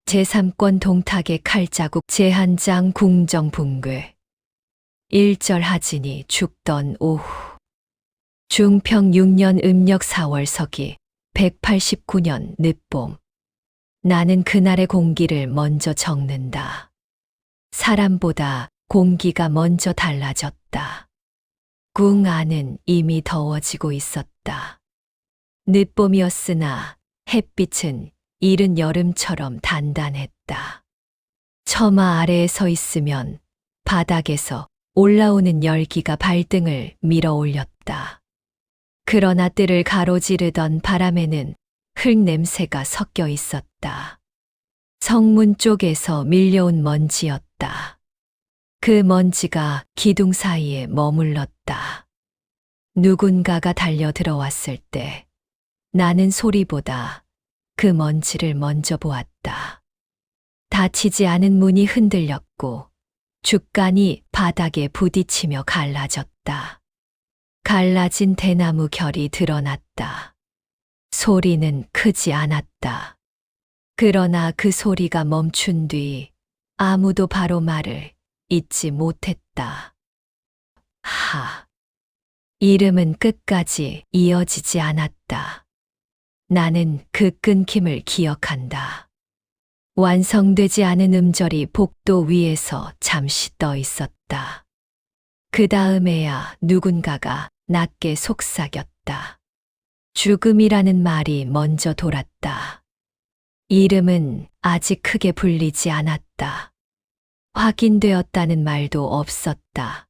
제3권 동탁의 칼자국 제한장 궁정 붕괴. 일절 하진이 죽던 오후. 중평 6년 음력 4월 서기 189년 늦봄. 나는 그날의 공기를 먼저 적는다. 사람보다 공기가 먼저 달라졌다. 궁 안은 이미 더워지고 있었다. 늦봄이었으나 햇빛은 이른 여름처럼 단단했다. 처마 아래에 서 있으면 바닥에서 올라오는 열기가 발등을 밀어 올렸다. 그러나 뜰을 가로지르던 바람에는 흙 냄새가 섞여 있었다. 성문 쪽에서 밀려온 먼지였다. 그 먼지가 기둥 사이에 머물렀다. 누군가가 달려 들어왔을 때 나는 소리보다 그 먼지를 먼저 보았다. 닫히지 않은 문이 흔들렸고 죽간이 바닥에 부딪히며 갈라졌다. 갈라진 대나무 결이 드러났다. 소리는 크지 않았다. 그러나 그 소리가 멈춘 뒤 아무도 바로 말을 잇지 못했다. 이름은 끝까지 이어지지 않았다. 나는 그 끊김을 기억한다. 완성되지 않은 음절이 복도 위에서 잠시 떠 있었다. 그 다음에야 누군가가 낮게 속삭였다. 죽음이라는 말이 먼저 돌았다. 이름은 아직 크게 불리지 않았다. 확인되었다는 말도 없었다.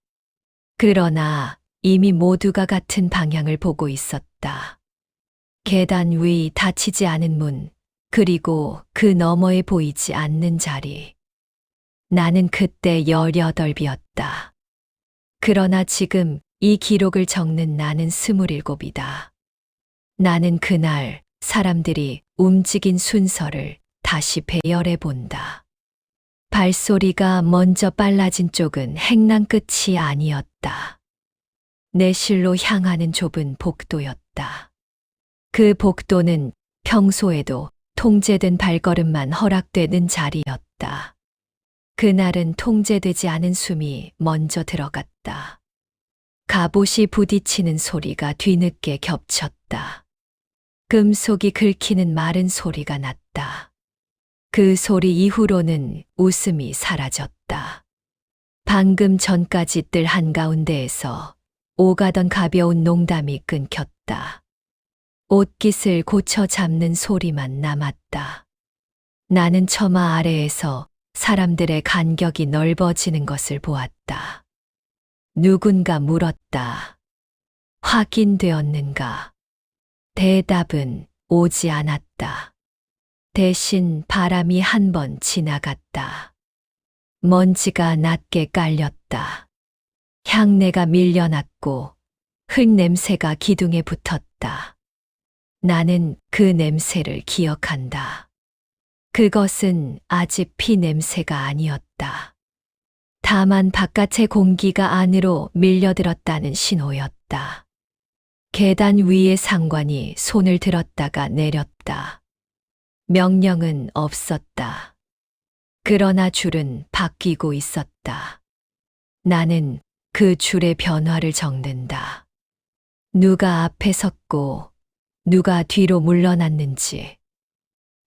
그러나 이미 모두가 같은 방향을 보고 있었다. 계단 위 닫히지 않은 문, 그리고 그 너머에 보이지 않는 자리. 나는 그때 18이었다. 그러나 지금 이 기록을 적는 나는 27이다. 나는 그날 사람들이 움직인 순서를 다시 배열해 본다. 발소리가 먼저 빨라진 쪽은 행랑 끝이 아니었다. 내 실로 향하는 좁은 복도였다. 그 복도는 평소에도 통제된 발걸음만 허락되는 자리였다. 그날은 통제되지 않은 숨이 먼저 들어갔다. 갑옷이 부딪히는 소리가 뒤늦게 겹쳤다. 금속이 긁히는 마른 소리가 났다. 그 소리 이후로는 웃음이 사라졌다. 방금 전까지 뜰 한가운데에서 오가던 가벼운 농담이 끊겼다. 옷깃을 고쳐 잡는 소리만 남았다. 나는 처마 아래에서 사람들의 간격이 넓어지는 것을 보았다. 누군가 물었다. 확인되었는가? 대답은 오지 않았다. 대신 바람이 한 번 지나갔다. 먼지가 낮게 깔렸다. 향내가 밀려났고 흙 냄새가 기둥에 붙었다. 나는 그 냄새를 기억한다. 그것은 아직 피 냄새가 아니었다. 다만 바깥의 공기가 안으로 밀려들었다는 신호였다. 계단 위의 상관이 손을 들었다가 내렸다. 명령은 없었다. 그러나 줄은 바뀌고 있었다. 나는 그 줄의 변화를 적는다. 누가 앞에 섰고 누가 뒤로 물러났는지,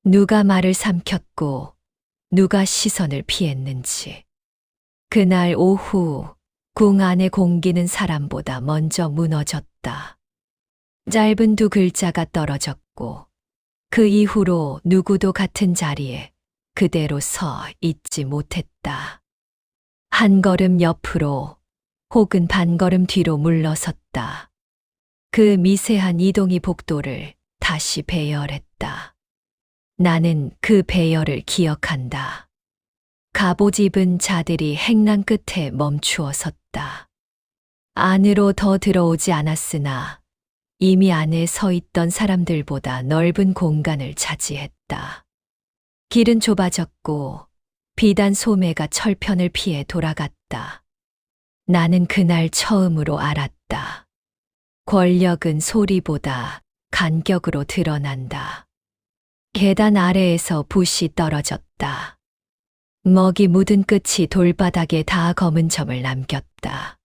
누가 말을 삼켰고 누가 시선을 피했는지. 그날 오후 궁 안의 공기는 사람보다 먼저 무너졌다. 짧은 2글자가 떨어졌고 그 이후로 누구도 같은 자리에 그대로 서 있지 못했다. 한 걸음 옆으로 혹은 반 걸음 뒤로 물러섰다. 그 미세한 이동이 복도를 다시 배열했다. 나는 그 배열을 기억한다. 갑옷 입은 자들이 행랑 끝에 멈추어 섰다. 안으로 더 들어오지 않았으나 이미 안에 서 있던 사람들보다 넓은 공간을 차지했다. 길은 좁아졌고 비단 소매가 철편을 피해 돌아갔다. 나는 그날 처음으로 알았다. 권력은 소리보다 간격으로 드러난다. 계단 아래에서 붓이 떨어졌다. 먹이 묻은 끝이 돌바닥에 다 검은 점을 남겼다.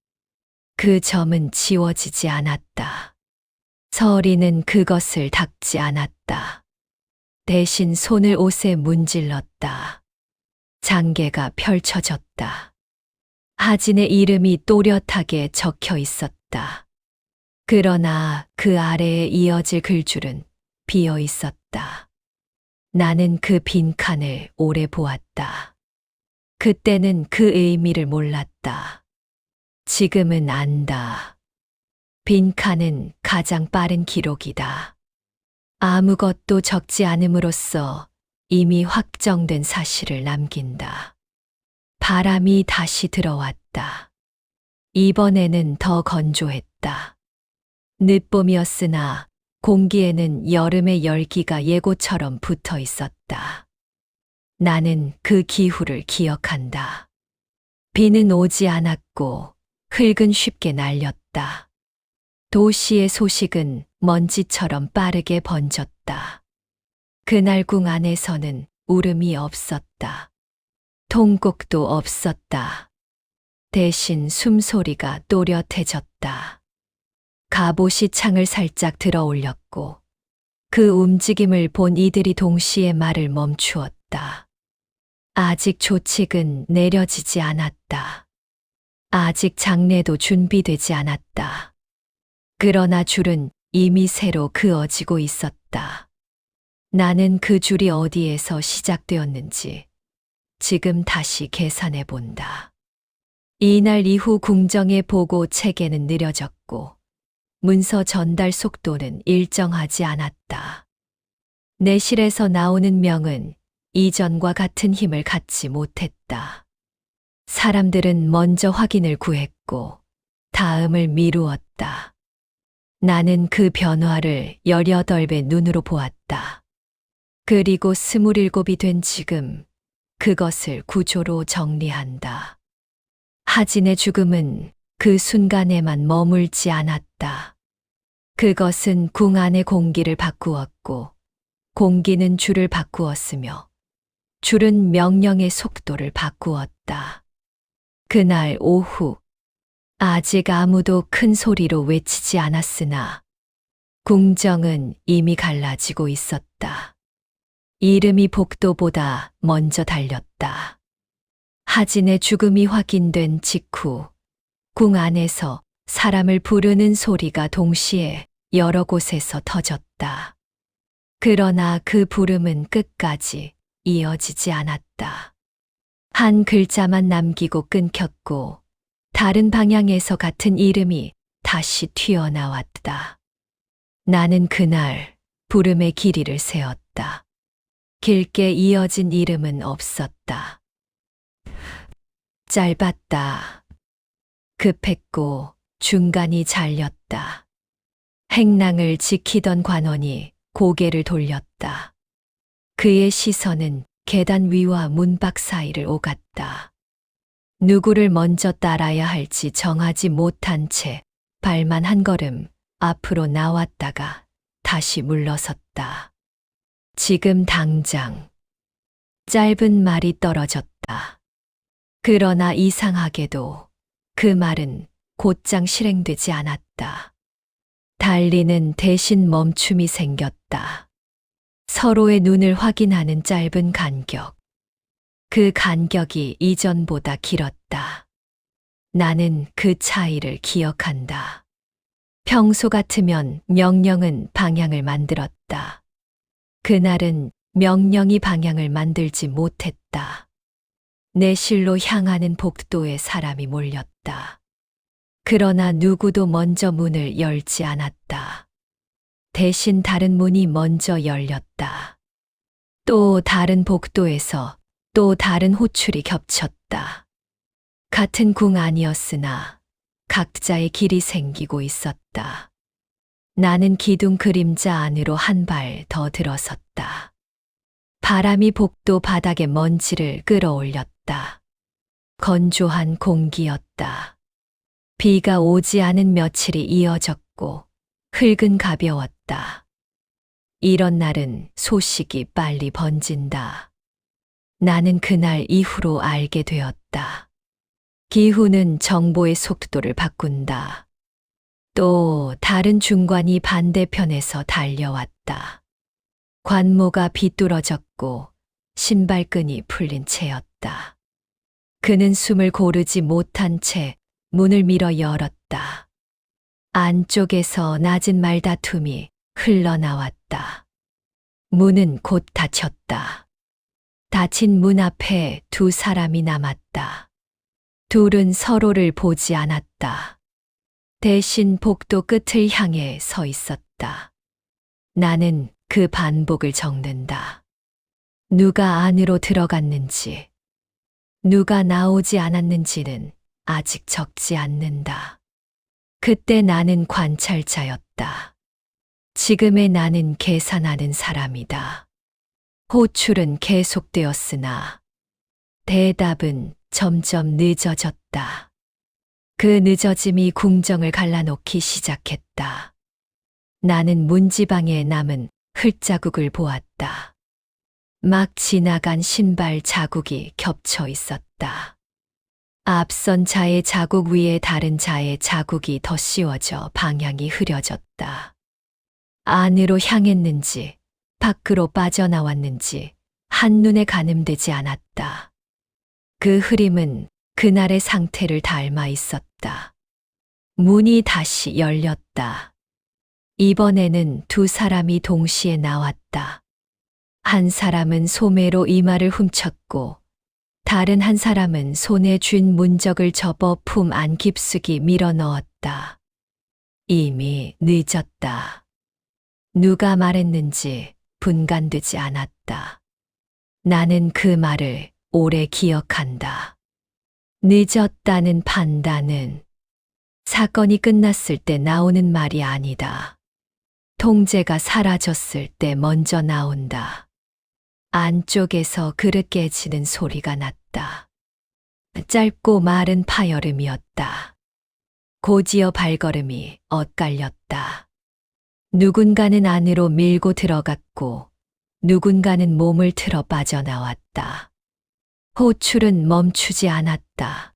그 점은 지워지지 않았다. 서리는 그것을 닦지 않았다. 대신 손을 옷에 문질렀다. 장계가 펼쳐졌다. 하진의 이름이 또렷하게 적혀 있었다. 그러나 그 아래에 이어질 글줄은 비어 있었다. 나는 그 빈칸을 오래 보았다. 그때는 그 의미를 몰랐다. 지금은 안다. 빈칸은 가장 빠른 기록이다. 아무것도 적지 않음으로써 이미 확정된 사실을 남긴다. 바람이 다시 들어왔다. 이번에는 더 건조했다. 늦봄이었으나 공기에는 여름의 열기가 예고처럼 붙어 있었다. 나는 그 기후를 기억한다. 비는 오지 않았고 흙은 쉽게 날렸다. 도시의 소식은 먼지처럼 빠르게 번졌다. 그날 궁 안에서는 울음이 없었다. 통곡도 없었다. 대신 숨소리가 또렷해졌다. 갑옷이 창을 살짝 들어 올렸고 그 움직임을 본 이들이 동시에 말을 멈추었다. 아직 조칙은 내려지지 않았다. 아직 장례도 준비되지 않았다. 그러나 줄은 이미 새로 그어지고 있었다. 나는 그 줄이 어디에서 시작되었는지 지금 다시 계산해 본다. 이날 이후 궁정의 보고 체계는 느려졌고 문서 전달 속도는 일정하지 않았다. 내실에서 나오는 명은 이전과 같은 힘을 갖지 못했다. 사람들은 먼저 확인을 구했고 다음을 미루었다. 나는 그 변화를 18배 눈으로 보았다. 그리고 27이 된 지금 그것을 구조로 정리한다. 하진의 죽음은 그 순간에만 머물지 않았다. 그것은 궁 안의 공기를 바꾸었고 공기는 줄을 바꾸었으며 줄은 명령의 속도를 바꾸었다. 그날 오후 아직 아무도 큰 소리로 외치지 않았으나 궁정은 이미 갈라지고 있었다. 이름이 복도보다 먼저 달렸다. 하진의 죽음이 확인된 직후 궁 안에서 사람을 부르는 소리가 동시에 여러 곳에서 터졌다. 그러나 그 부름은 끝까지 이어지지 않았다. 한 글자만 남기고 끊겼고 다른 방향에서 같은 이름이 다시 튀어나왔다. 나는 그날 부름의 길이를 세었다. 길게 이어진 이름은 없었다. 짧았다. 급했고 중간이 잘렸다. 행랑을 지키던 관원이 고개를 돌렸다. 그의 시선은 계단 위와 문밖 사이를 오갔다. 누구를 먼저 따라야 할지 정하지 못한 채 발만 한 걸음 앞으로 나왔다가 다시 물러섰다. 지금 당장. 짧은 말이 떨어졌다. 그러나 이상하게도 그 말은 곧장 실행되지 않았다. 달리는 대신 멈춤이 생겼다. 서로의 눈을 확인하는 짧은 간격. 그 간격이 이전보다 길었다. 나는 그 차이를 기억한다. 평소 같으면 명령은 방향을 만들었다. 그날은 명령이 방향을 만들지 못했다. 내실로 향하는 복도에 사람이 몰렸다. 그러나 누구도 먼저 문을 열지 않았다. 대신 다른 문이 먼저 열렸다. 또 다른 복도에서 또 다른 호출이 겹쳤다. 같은 궁 안이었으나 각자의 길이 생기고 있었다. 나는 기둥 그림자 안으로 한 발 더 들어섰다. 바람이 복도 바닥에 먼지를 끌어올렸다. 건조한 공기였다. 비가 오지 않은 며칠이 이어졌고 흙은 가벼웠다. 이런 날은 소식이 빨리 번진다. 나는 그날 이후로 알게 되었다. 기후는 정보의 속도를 바꾼다. 또 다른 중관이 반대편에서 달려왔다. 관모가 비뚤어졌고 신발끈이 풀린 채였다. 그는 숨을 고르지 못한 채 문을 밀어 열었다. 안쪽에서 낮은 말다툼이 흘러나왔다. 문은 곧 닫혔다. 닫힌 문 앞에 두 사람이 남았다. 둘은 서로를 보지 않았다. 대신 복도 끝을 향해 서 있었다. 나는 그 반복을 적는다. 누가 안으로 들어갔는지, 누가 나오지 않았는지는 아직 적지 않는다. 그때 나는 관찰자였다. 지금의 나는 계산하는 사람이다. 호출은 계속되었으나 대답은 점점 늦어졌다. 그 늦어짐이 궁정을 갈라놓기 시작했다. 나는 문지방에 남은 흙자국을 보았다. 막 지나간 신발 자국이 겹쳐 있었다. 앞선 자의 자국 위에 다른 자의 자국이 더 씌워져 방향이 흐려졌다. 안으로 향했는지 밖으로 빠져나왔는지 한눈에 가늠되지 않았다. 그 흐림은 그날의 상태를 닮아 있었다. 문이 다시 열렸다. 이번에는 두 사람이 동시에 나왔다. 한 사람은 소매로 이마를 훔쳤고 다른 한 사람은 손에 쥔 문적을 접어 품 안 깊숙이 밀어 넣었다. 이미 늦었다. 누가 말했는지 분간되지 않았다. 나는 그 말을 오래 기억한다. 늦었다는 판단은 사건이 끝났을 때 나오는 말이 아니다. 통제가 사라졌을 때 먼저 나온다. 안쪽에서 그릇 깨지는 소리가 났다. 짧고 마른 파열음이었다. 고지어 발걸음이 엇갈렸다. 누군가는 안으로 밀고 들어갔고 누군가는 몸을 틀어 빠져나왔다. 호출은 멈추지 않았다.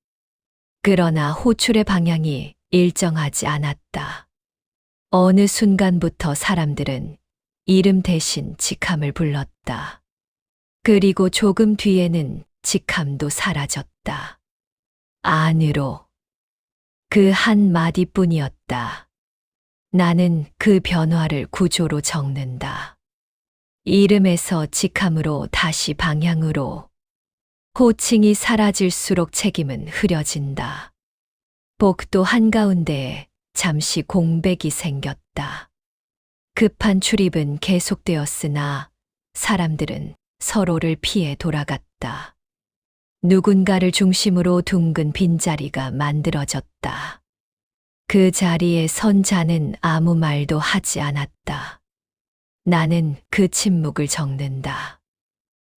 그러나 호출의 방향이 일정하지 않았다. 어느 순간부터 사람들은 이름 대신 직함을 불렀다. 그리고 조금 뒤에는 직함도 사라졌다. 안으로. 그 한 마디뿐이었다. 나는 그 변화를 구조로 적는다. 이름에서 직함으로 다시 방향으로. 호칭이 사라질수록 책임은 흐려진다. 복도 한가운데에 잠시 공백이 생겼다. 급한 출입은 계속되었으나 사람들은 서로를 피해 돌아갔다. 누군가를 중심으로 둥근 빈자리가 만들어졌다. 그 자리에 선 자는 아무 말도 하지 않았다. 나는 그 침묵을 적는다.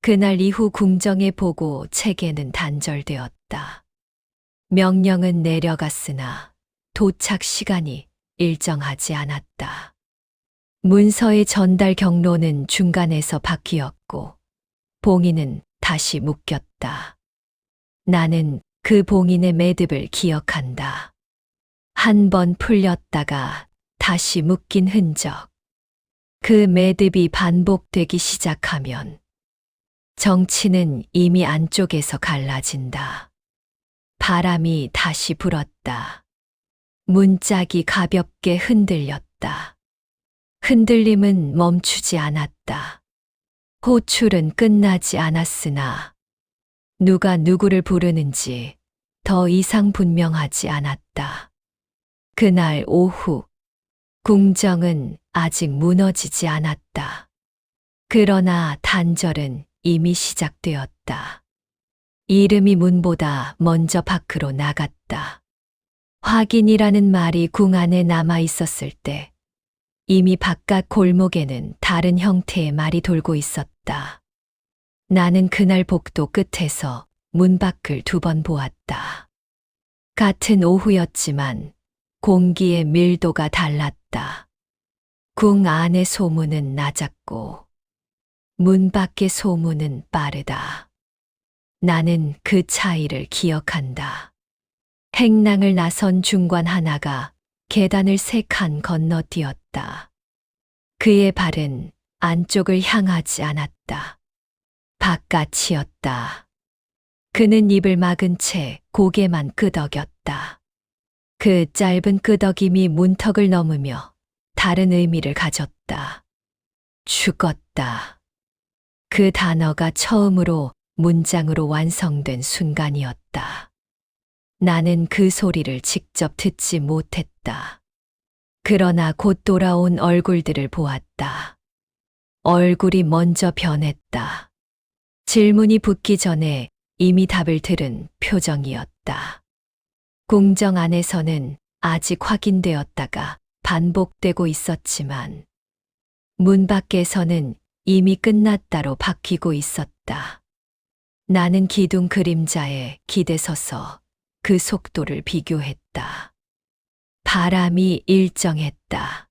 그날 이후 궁정의 보고 체계는 단절되었다. 명령은 내려갔으나 도착 시간이 일정하지 않았다. 문서의 전달 경로는 중간에서 바뀌었고 봉인은 다시 묶였다. 나는 그 봉인의 매듭을 기억한다. 한 번 풀렸다가 다시 묶인 흔적. 그 매듭이 반복되기 시작하면 정치는 이미 안쪽에서 갈라진다. 바람이 다시 불었다. 문짝이 가볍게 흔들렸다. 흔들림은 멈추지 않았다. 호출은 끝나지 않았으나 누가 누구를 부르는지 더 이상 분명하지 않았다. 그날 오후, 궁정은 아직 무너지지 않았다. 그러나 단절은 이미 시작되었다. 이름이 문보다 먼저 밖으로 나갔다. 확인이라는 말이 궁 안에 남아 있었을 때 이미 바깥 골목에는 다른 형태의 말이 돌고 있었다. 나는 그날 복도 끝에서 문 밖을 2번 보았다. 같은 오후였지만 공기의 밀도가 달랐다. 궁 안의 소문은 낮았고 문 밖의 소문은 빠르다. 나는 그 차이를 기억한다. 행랑을 나선 중관 하나가 계단을 3칸 건너뛰었다. 그의 발은 안쪽을 향하지 않았다. 바깥이었다. 그는 입을 막은 채 고개만 끄덕였다. 그 짧은 끄덕임이 문턱을 넘으며 다른 의미를 가졌다. 죽었다. 그 단어가 처음으로 문장으로 완성된 순간이었다. 나는 그 소리를 직접 듣지 못했다. 그러나 곧 돌아온 얼굴들을 보았다. 얼굴이 먼저 변했다. 질문이 붙기 전에 이미 답을 들은 표정이었다. 궁정 안에서는 아직 확인되었다가 반복되고 있었지만 문 밖에서는 이미 끝났다로 바뀌고 있었다. 나는 기둥 그림자에 기대서서 그 속도를 비교했다. 바람이 일정했다.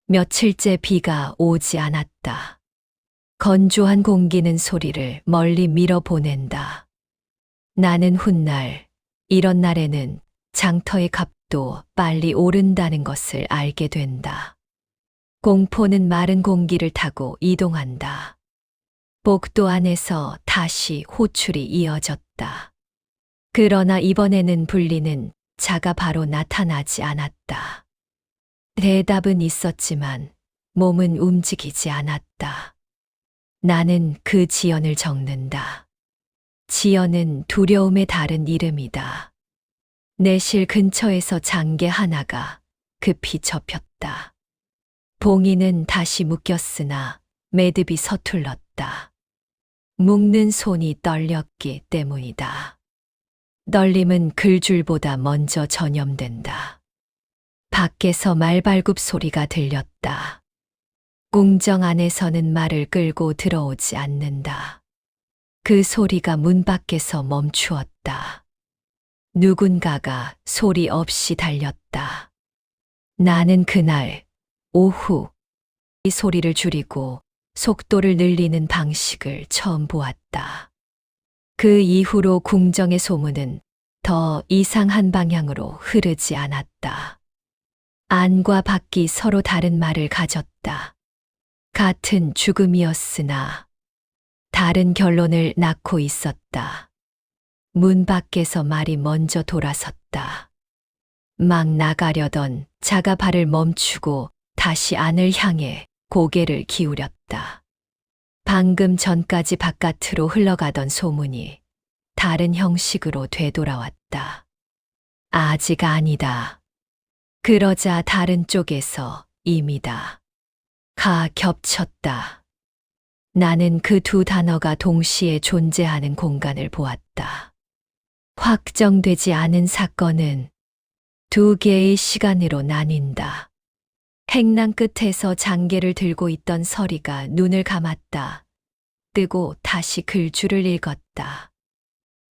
며칠째 비가 오지 않았다. 건조한 공기는 소리를 멀리 밀어보낸다. 나는 훗날, 이런 날에는 장터의 값도 빨리 오른다는 것을 알게 된다. 공포는 마른 공기를 타고 이동한다. 복도 안에서 다시 호출이 이어졌다. 그러나 이번에는 분리는 자가 바로 나타나지 않았다. 대답은 있었지만 몸은 움직이지 않았다. 나는 그 지연을 적는다. 지연은 두려움의 다른 이름이다. 내실 근처에서 장계 하나가 급히 접혔다. 봉이는 다시 묶였으나 매듭이 서툴렀다. 묶는 손이 떨렸기 때문이다. 떨림은 글줄보다 먼저 전염된다. 밖에서 말발굽 소리가 들렸다. 궁정 안에서는 말을 끌고 들어오지 않는다. 그 소리가 문 밖에서 멈추었다. 누군가가 소리 없이 달렸다. 나는 그날 오후 이 소리를 줄이고 속도를 늘리는 방식을 처음 보았다. 그 이후로 궁정의 소문은 더 이상한 방향으로 흐르지 않았다. 안과 밖이 서로 다른 말을 가졌다. 같은 죽음이었으나 다른 결론을 낳고 있었다. 문 밖에서 말이 먼저 돌아섰다. 막 나가려던 자가 발을 멈추고 다시 안을 향해 고개를 기울였다. 방금 전까지 바깥으로 흘러가던 소문이 다른 형식으로 되돌아왔다. 아직 아니다. 그러자 다른 쪽에서 임이다. 가 겹쳤다. 나는 그 두 단어가 동시에 존재하는 공간을 보았다. 확정되지 않은 사건은 두 개의 시간으로 나뉜다. 행랑 끝에서 장계를 들고 있던 서리가 눈을 감았다. 뜨고 다시 글줄을 읽었다.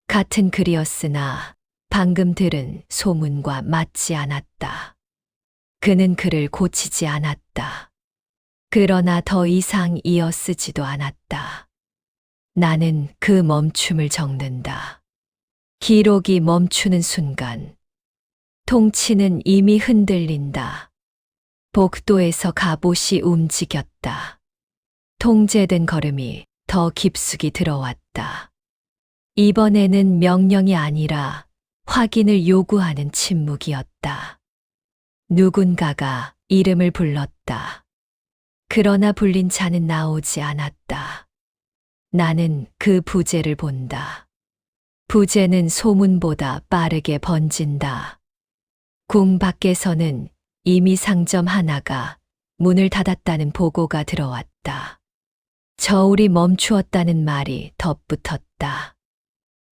같은 글이었으나 방금 들은 소문과 맞지 않았다. 그는 글을 고치지 않았다. 그러나 더 이상 이어쓰지도 않았다. 나는 그 멈춤을 적는다. 기록이 멈추는 순간, 통치는 이미 흔들린다. 복도에서 갑옷이 움직였다. 통제된 걸음이 더 깊숙이 들어왔다. 이번에는 명령이 아니라 확인을 요구하는 침묵이었다. 누군가가 이름을 불렀다. 그러나 불린 자는 나오지 않았다. 나는 그 부재를 본다. 부재는 소문보다 빠르게 번진다. 궁 밖에서는 이미 상점 하나가 문을 닫았다는 보고가 들어왔다. 저울이 멈추었다는 말이 덧붙었다.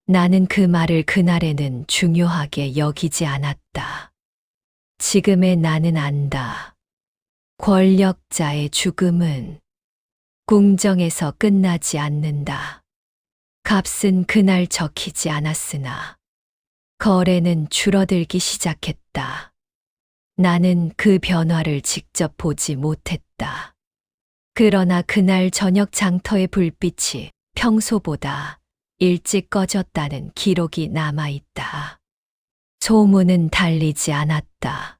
나는 그 말을 그날에는 중요하게 여기지 않았다. 지금의 나는 안다. 권력자의 죽음은 궁정에서 끝나지 않는다. 값은 그날 적히지 않았으나 거래는 줄어들기 시작했다. 나는 그 변화를 직접 보지 못했다. 그러나 그날 저녁 장터의 불빛이 평소보다 일찍 꺼졌다는 기록이 남아있다. 소문은 달리지 않았다.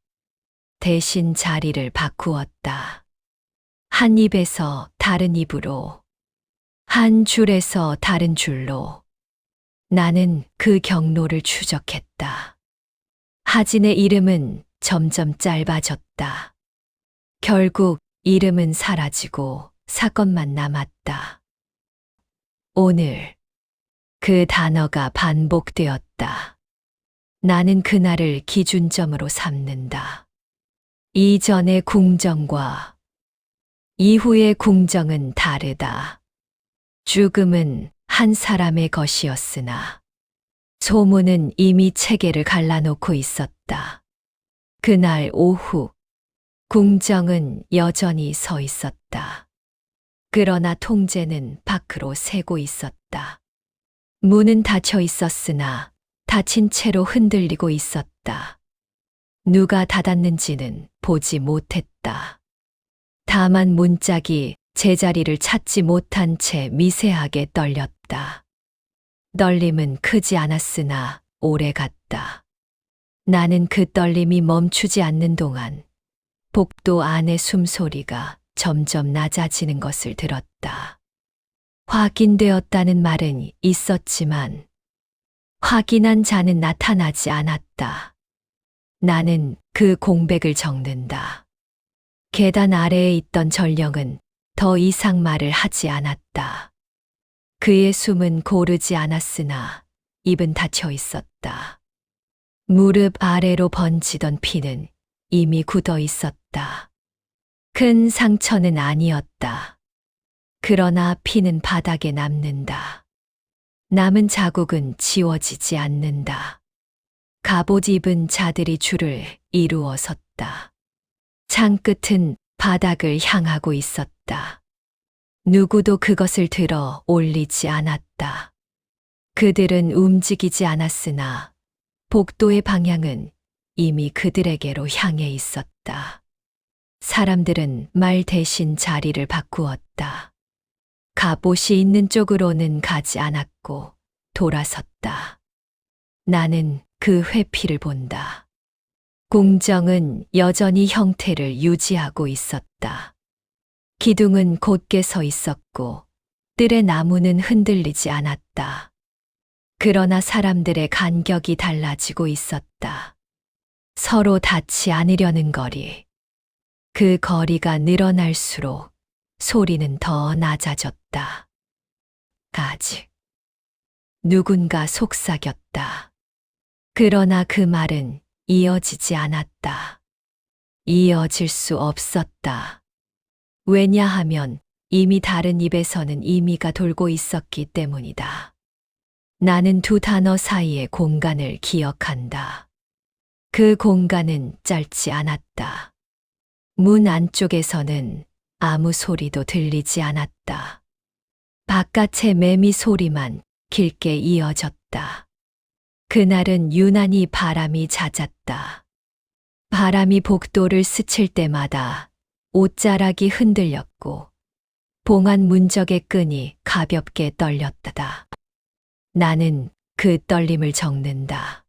대신 자리를 바꾸었다. 한 입에서 다른 입으로, 한 줄에서 다른 줄로. 나는 그 경로를 추적했다. 하진의 이름은 점점 짧아졌다. 결국 이름은 사라지고 사건만 남았다. 오늘 그 단어가 반복되었다. 나는 그날을 기준점으로 삼는다. 이전의 궁정과 이후의 궁정은 다르다. 죽음은 한 사람의 것이었으나 소문은 이미 체계를 갈라놓고 있었다. 그날 오후 궁정은 여전히 서 있었다. 그러나 통제는 밖으로 새고 있었다. 문은 닫혀 있었으나 닫힌 채로 흔들리고 있었다. 누가 닫았는지는 보지 못했다. 다만 문짝이 제자리를 찾지 못한 채 미세하게 떨렸다. 떨림은 크지 않았으나 오래 갔다. 나는 그 떨림이 멈추지 않는 동안 복도 안의 숨소리가 점점 낮아지는 것을 들었다. 확인되었다는 말은 있었지만 확인한 자는 나타나지 않았다. 나는 그 공백을 적는다. 계단 아래에 있던 전령은 더 이상 말을 하지 않았다. 그의 숨은 고르지 않았으나 입은 닫혀 있었다. 무릎 아래로 번지던 피는 이미 굳어 있었다. 큰 상처는 아니었다. 그러나 피는 바닥에 남는다. 남은 자국은 지워지지 않는다. 갑옷 입은 자들이 줄을 이루어 섰다. 창 끝은 바닥을 향하고 있었다. 누구도 그것을 들어 올리지 않았다. 그들은 움직이지 않았으나 복도의 방향은 이미 그들에게로 향해 있었다. 사람들은 말 대신 자리를 바꾸었다. 갑옷이 있는 쪽으로는 가지 않았고 돌아섰다. 나는 그 회피를 본다. 궁정은 여전히 형태를 유지하고 있었다. 기둥은 곧게 서 있었고 뜰의 나무는 흔들리지 않았다. 그러나 사람들의 간격이 달라지고 있었다. 서로 닿지 않으려는 거리. 그 거리가 늘어날수록 소리는 더 낮아졌다. 아직 누군가 속삭였다. 그러나 그 말은 이어지지 않았다. 이어질 수 없었다. 왜냐하면 이미 다른 입에서는 의미가 돌고 있었기 때문이다. 나는 두 단어 사이의 공간을 기억한다. 그 공간은 짧지 않았다. 문 안쪽에서는 아무 소리도 들리지 않았다. 바깥의 매미 소리만 길게 이어졌다. 그날은 유난히 바람이 잦았다. 바람이 복도를 스칠 때마다 옷자락이 흔들렸고 봉안 문적의 끈이 가볍게 떨렸다. 나는 그 떨림을 적는다.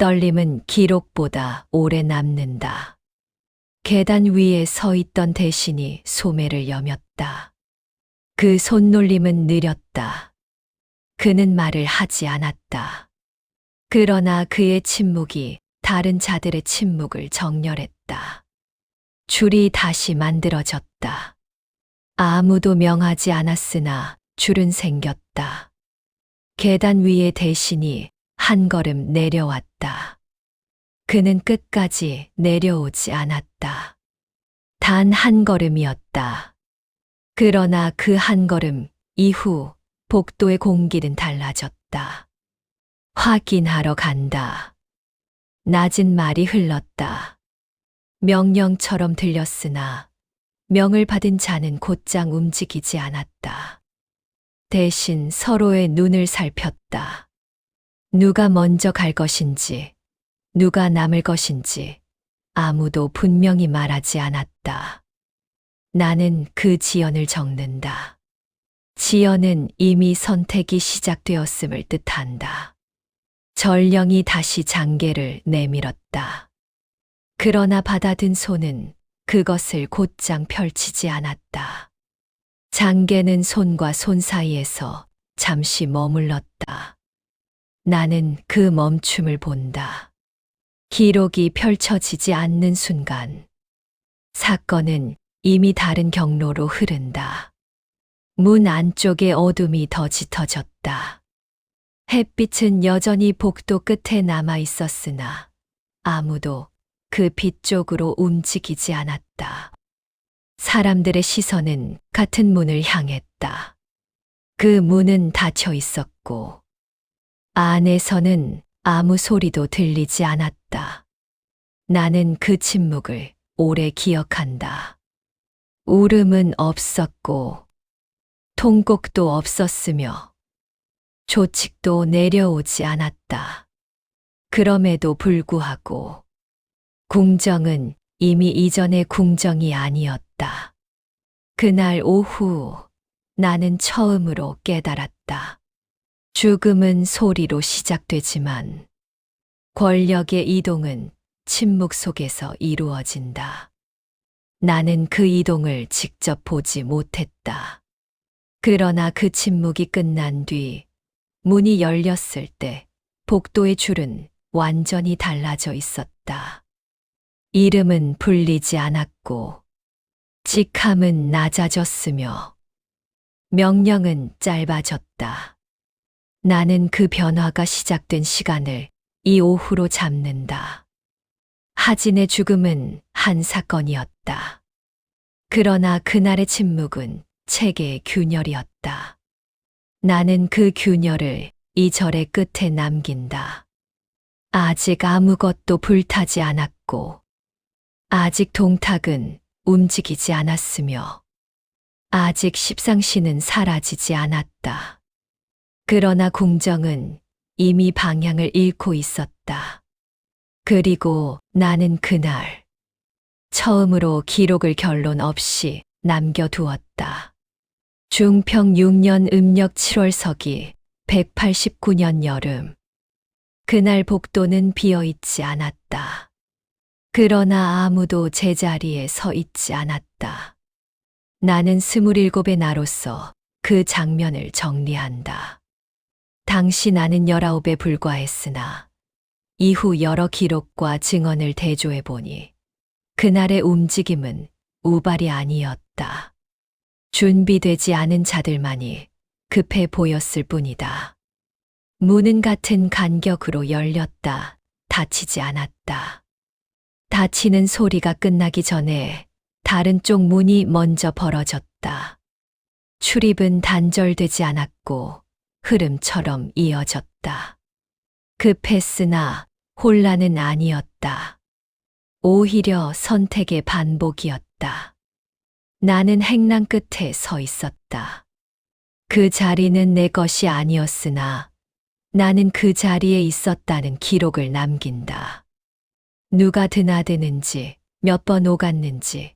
떨림은 기록보다 오래 남는다. 계단 위에 서 있던 대신이 소매를 여몄다. 그 손놀림은 느렸다. 그는 말을 하지 않았다. 그러나 그의 침묵이 다른 자들의 침묵을 정렬했다. 줄이 다시 만들어졌다. 아무도 명하지 않았으나 줄은 생겼다. 계단 위에 대신이 한 걸음 내려왔다. 그는 끝까지 내려오지 않았다. 단 한 걸음이었다. 그러나 그 한 걸음 이후 복도의 공기는 달라졌다. 확인하러 간다. 낮은 말이 흘렀다. 명령처럼 들렸으나 명을 받은 자는 곧장 움직이지 않았다. 대신 서로의 눈을 살폈다. 누가 먼저 갈 것인지, 누가 남을 것인지, 아무도 분명히 말하지 않았다. 나는 그 지연을 적는다. 지연은 이미 선택이 시작되었음을 뜻한다. 전령이 다시 장계를 내밀었다. 그러나 받아든 손은 그것을 곧장 펼치지 않았다. 장계는 손과 손 사이에서 잠시 머물렀다. 나는 그 멈춤을 본다. 기록이 펼쳐지지 않는 순간, 사건은 이미 다른 경로로 흐른다. 문 안쪽의 어둠이 더 짙어졌다. 햇빛은 여전히 복도 끝에 남아 있었으나 아무도 그 빛 쪽으로 움직이지 않았다. 사람들의 시선은 같은 문을 향했다. 그 문은 닫혀 있었고 안에서는 아무 소리도 들리지 않았다. 나는 그 침묵을 오래 기억한다. 울음은 없었고 통곡도 없었으며 조칙도 내려오지 않았다. 그럼에도 불구하고 궁정은 이미 이전의 궁정이 아니었다. 그날 오후 나는 처음으로 깨달았다. 죽음은 소리로 시작되지만 권력의 이동은 침묵 속에서 이루어진다. 나는 그 이동을 직접 보지 못했다. 그러나 그 침묵이 끝난 뒤 문이 열렸을 때 복도의 줄은 완전히 달라져 있었다. 이름은 불리지 않았고 직함은 낮아졌으며 명령은 짧아졌다. 나는 그 변화가 시작된 시간을 이 오후로 잡는다. 하진의 죽음은 한 사건이었다. 그러나 그날의 침묵은 체계의 균열이었다. 나는 그 균열을 이 절의 끝에 남긴다. 아직 아무것도 불타지 않았고, 아직 동탁은 움직이지 않았으며, 아직 십상시는 사라지지 않았다. 그러나 궁정은 이미 방향을 잃고 있었다. 그리고 나는 그날 처음으로 기록을 결론 없이 남겨두었다. 중평 6년 음력 7월 서기 189년 여름. 그날 복도는 비어있지 않았다. 그러나 아무도 제자리에 서 있지 않았다. 나는 27의 나로서 그 장면을 정리한다. 당시 나는 19에 불과했으나 이후 여러 기록과 증언을 대조해보니 그날의 움직임은 우발이 아니었다. 준비되지 않은 자들만이 급해 보였을 뿐이다. 문은 같은 간격으로 열렸다. 닫히지 않았다. 닫히는 소리가 끝나기 전에 다른 쪽 문이 먼저 벌어졌다. 출입은 단절되지 않았고 흐름처럼 이어졌다. 급했으나 혼란은 아니었다. 오히려 선택의 반복이었다. 나는 행랑 끝에 서 있었다. 그 자리는 내 것이 아니었으나 나는 그 자리에 있었다는 기록을 남긴다. 누가 드나드는지, 몇 번 오갔는지,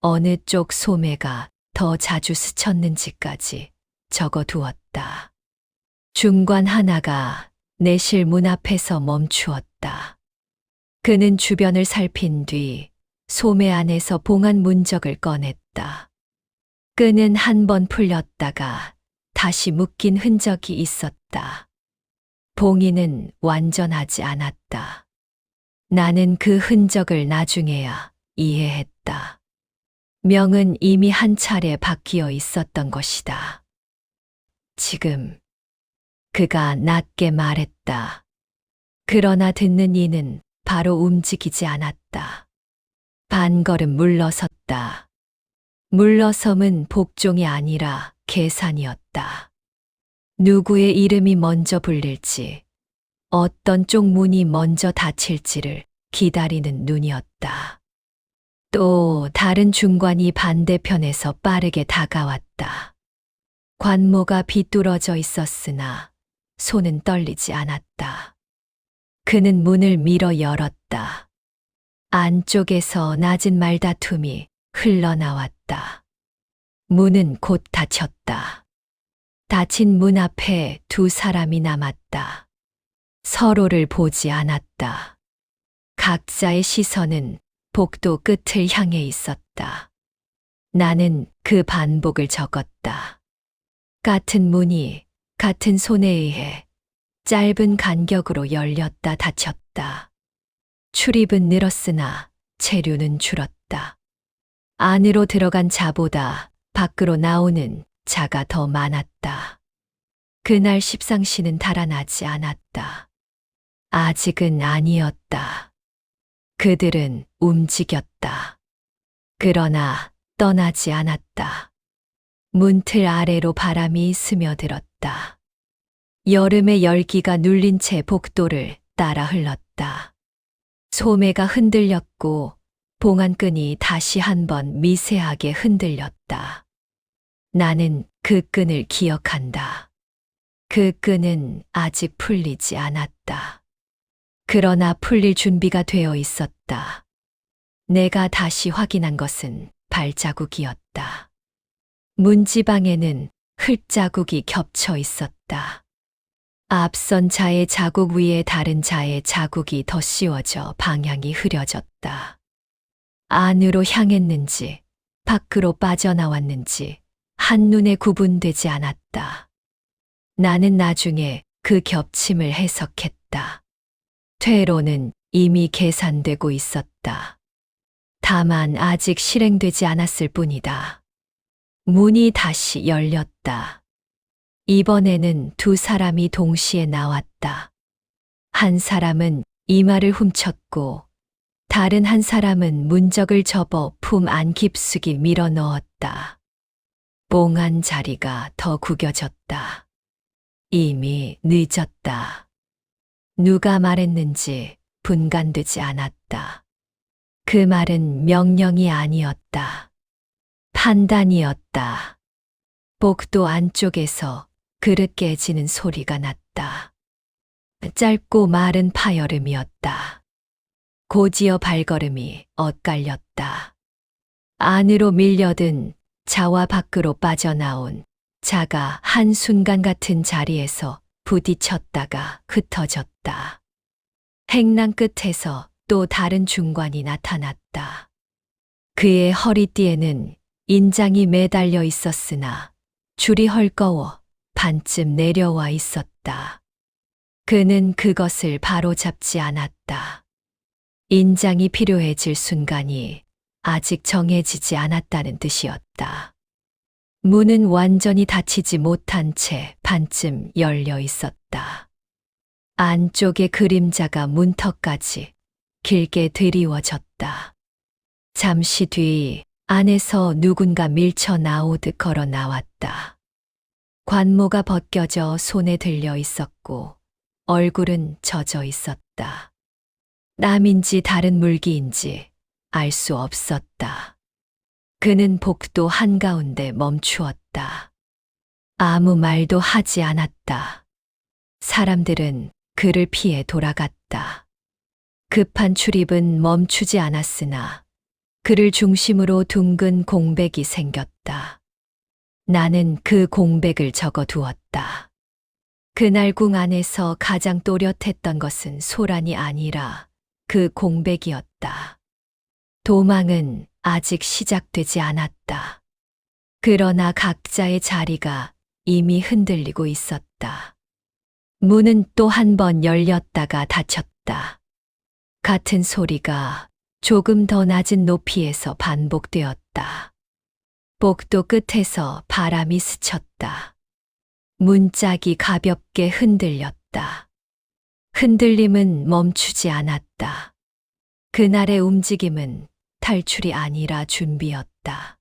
어느 쪽 소매가 더 자주 스쳤는지까지 적어두었다. 중관 하나가 내실 문 앞에서 멈추었다. 그는 주변을 살핀 뒤 소매 안에서 봉한 문적을 꺼냈다. 끈은 한 번 풀렸다가 다시 묶인 흔적이 있었다. 봉인은 완전하지 않았다. 나는 그 흔적을 나중에야 이해했다. 명은 이미 한 차례 바뀌어 있었던 것이다. 지금 그가 낮게 말했다. 그러나 듣는 이는 바로 움직이지 않았다. 반걸음 물러섰다. 물러섬은 복종이 아니라 계산이었다. 누구의 이름이 먼저 불릴지, 어떤 쪽 문이 먼저 닫힐지를 기다리는 눈이었다. 또 다른 중관이 반대편에서 빠르게 다가왔다. 관모가 비뚤어져 있었으나 손은 떨리지 않았다. 그는 문을 밀어 열었다. 안쪽에서 낮은 말다툼이 흘러나왔다. 문은 곧 닫혔다. 닫힌 문 앞에 두 사람이 남았다. 서로를 보지 않았다. 각자의 시선은 복도 끝을 향해 있었다. 나는 그 반복을 적었다. 같은 문이 같은 손에 의해 짧은 간격으로 열렸다 닫혔다. 출입은 늘었으나 체류는 줄었다. 안으로 들어간 자보다 밖으로 나오는 자가 더 많았다. 그날 십상시는 달아나지 않았다. 아직은 아니었다. 그들은 움직였다. 그러나 떠나지 않았다. 문틀 아래로 바람이 스며들었다. 여름의 열기가 눌린 채 복도를 따라 흘렀다. 소매가 흔들렸고 봉안끈이 다시 한번 미세하게 흔들렸다. 나는 그 끈을 기억한다. 그 끈은 아직 풀리지 않았다. 그러나 풀릴 준비가 되어 있었다. 내가 다시 확인한 것은 발자국이었다. 문지방에는 흙자국이 겹쳐 있었다. 앞선 자의 자국 위에 다른 자의 자국이 더 씌워져 방향이 흐려졌다. 안으로 향했는지 밖으로 빠져나왔는지 한눈에 구분되지 않았다. 나는 나중에 그 겹침을 해석했다. 퇴로는 이미 계산되고 있었다. 다만 아직 실행되지 않았을 뿐이다. 문이 다시 열렸다. 이번에는 두 사람이 동시에 나왔다. 한 사람은 이마를 훔쳤고 다른 한 사람은 문적을 접어 품 안 깊숙이 밀어 넣었다. 뽕한 자리가 더 구겨졌다. 이미 늦었다. 누가 말했는지 분간되지 않았다. 그 말은 명령이 아니었다. 판단이었다. 복도 안쪽에서 그릇 깨지는 소리가 났다. 짧고 마른 파열음이었다. 고지어 발걸음이 엇갈렸다. 안으로 밀려든 자와 밖으로 빠져나온 자가 한순간 같은 자리에서 부딪혔다가 흩어졌다. 행랑 끝에서 또 다른 중관이 나타났다. 그의 허리띠에는 인장이 매달려 있었으나 줄이 헐거워 반쯤 내려와 있었다. 그는 그것을 바로잡지 않았다. 인장이 필요해질 순간이 아직 정해지지 않았다는 뜻이었다. 문은 완전히 닫히지 못한 채 반쯤 열려 있었다. 안쪽의 그림자가 문턱까지 길게 드리워졌다. 잠시 뒤 안에서 누군가 밀쳐 나오듯 걸어 나왔다. 관모가 벗겨져 손에 들려 있었고 얼굴은 젖어 있었다. 남인지 다른 물기인지 알 수 없었다. 그는 복도 한가운데 멈추었다. 아무 말도 하지 않았다. 사람들은 그를 피해 돌아갔다. 급한 출입은 멈추지 않았으나 그를 중심으로 둥근 공백이 생겼다. 나는 그 공백을 적어두었다. 그날 궁 안에서 가장 또렷했던 것은 소란이 아니라 그 공백이었다. 도망은 아직 시작되지 않았다. 그러나 각자의 자리가 이미 흔들리고 있었다. 문은 또 한 번 열렸다가 닫혔다. 같은 소리가 조금 더 낮은 높이에서 반복되었다. 복도 끝에서 바람이 스쳤다. 문짝이 가볍게 흔들렸다. 흔들림은 멈추지 않았다. 그날의 움직임은 탈출이 아니라 준비였다.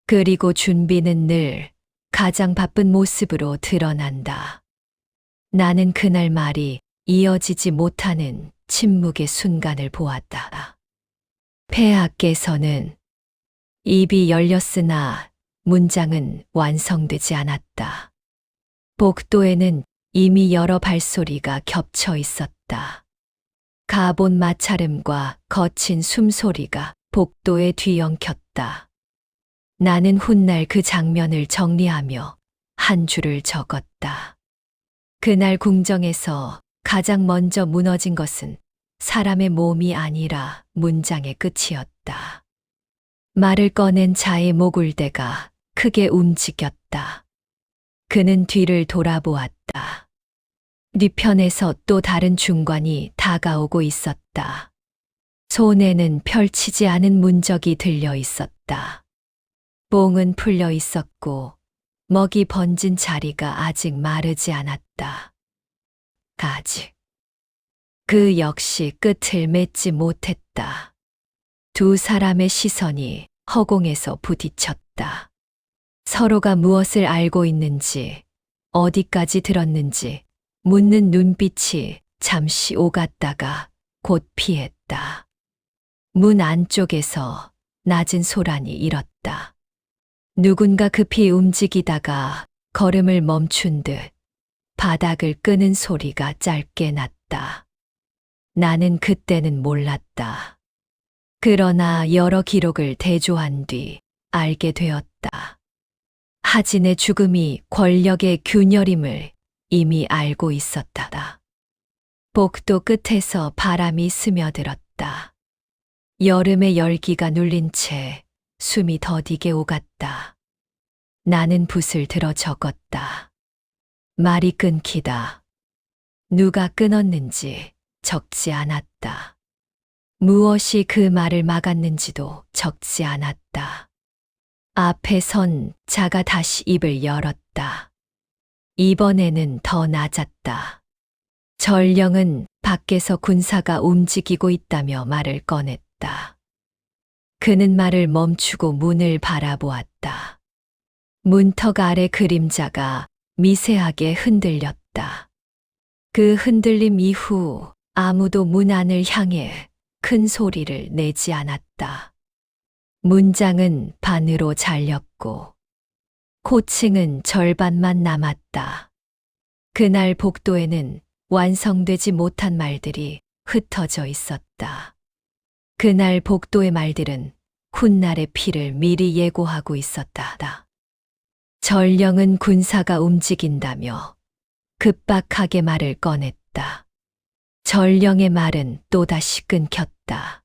그리고 준비는 늘 가장 바쁜 모습으로 드러난다. 나는 그날 말이 이어지지 못하는 침묵의 순간을 보았다. 폐하께서는 입이 열렸으나 문장은 완성되지 않았다. 복도에는 이미 여러 발소리가 겹쳐 있었다. 가본 마찰음과 거친 숨소리가 복도에 뒤엉켰다. 나는 훗날 그 장면을 정리하며 한 줄을 적었다. 그날 궁정에서 가장 먼저 무너진 것은 사람의 몸이 아니라 문장의 끝이었다. 말을 꺼낸 자의 목울대가 크게 움직였다. 그는 뒤를 돌아보았다. 뒤편에서 또 다른 중관이 다가오고 있었다. 손에는 펼치지 않은 문적이 들려 있었다. 뽕은 풀려 있었고 먹이 번진 자리가 아직 마르지 않았다. 아직. 그 역시 끝을 맺지 못했다. 두 사람의 시선이 허공에서 부딪혔다. 서로가 무엇을 알고 있는지, 어디까지 들었는지 묻는 눈빛이 잠시 오갔다가 곧 피했다. 문 안쪽에서 낮은 소란이 일었다. 누군가 급히 움직이다가 걸음을 멈춘 듯 바닥을 끄는 소리가 짧게 났다. 나는 그때는 몰랐다. 그러나 여러 기록을 대조한 뒤 알게 되었다. 하진의 죽음이 권력의 균열임을 이미 알고 있었다. 복도 끝에서 바람이 스며들었다. 여름의 열기가 눌린 채 숨이 더디게 오갔다. 나는 붓을 들어 적었다. 말이 끊기다. 누가 끊었는지 적지 않았다. 무엇이 그 말을 막았는지도 적지 않았다. 앞에 선 자가 다시 입을 열었다. 이번에는 더 낮았다. 전령은 밖에서 군사가 움직이고 있다며 말을 꺼냈다. 그는 말을 멈추고 문을 바라보았다. 문턱 아래 그림자가 미세하게 흔들렸다. 그 흔들림 이후 아무도 문 안을 향해 큰 소리를 내지 않았다. 문장은 반으로 잘렸고 고층은 절반만 남았다. 그날 복도에는 완성되지 못한 말들이 흩어져 있었다. 그날 복도의 말들은 훗날의 피를 미리 예고하고 있었다. 전령은 군사가 움직인다며 급박하게 말을 꺼냈다. 전령의 말은 또다시 끊겼다.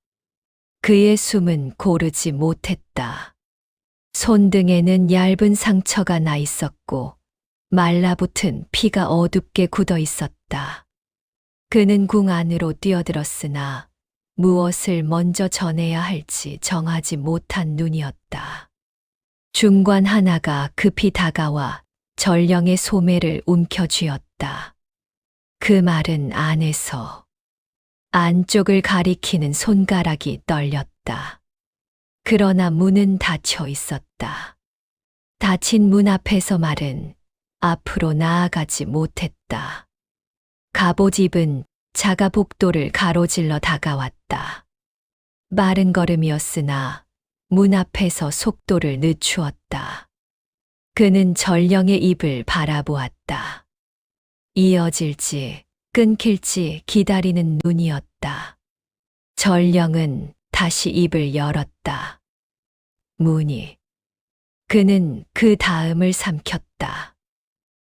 그의 숨은 고르지 못했다. 손등에는 얇은 상처가 나 있었고 말라붙은 피가 어둡게 굳어 있었다. 그는 궁 안으로 뛰어들었으나 무엇을 먼저 전해야 할지 정하지 못한 눈이었다. 중관 하나가 급히 다가와 전령의 소매를 움켜쥐었다. 그 말은 안에서 안쪽을 가리키는 손가락이 떨렸다. 그러나 문은 닫혀 있었다. 닫힌 문 앞에서 말은 앞으로 나아가지 못했다. 갑옷입은 자가 복도를 가로질러 다가왔다. 빠른 걸음이었으나 문 앞에서 속도를 늦추었다. 그는 전령의 입을 바라보았다. 이어질지 끊길지 기다리는 눈이었다. 전령은 다시 입을 열었다. 문이. 그는 그 다음을 삼켰다.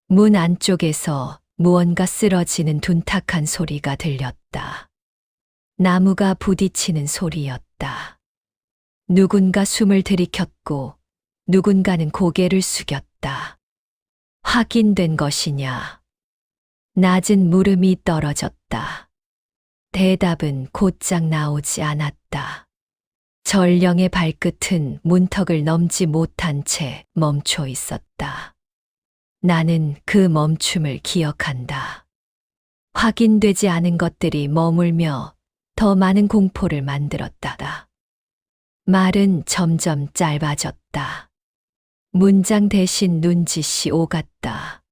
문 안쪽에서 무언가 쓰러지는 둔탁한 소리가 들렸다. 나무가 부딪히는 소리였다. 누군가 숨을 들이켰고 누군가는 고개를 숙였다. 확인된 것이냐? 낮은 물음이 떨어졌다. 대답은 곧장 나오지 않았다. 전령의 발끝은 문턱을 넘지 못한 채 멈춰 있었다. 나는 그 멈춤을 기억한다. 확인되지 않은 것들이 머물며 더 많은 공포를 만들었다. 말은 점점 짧아졌다. 문장 대신 눈짓이 오갔다.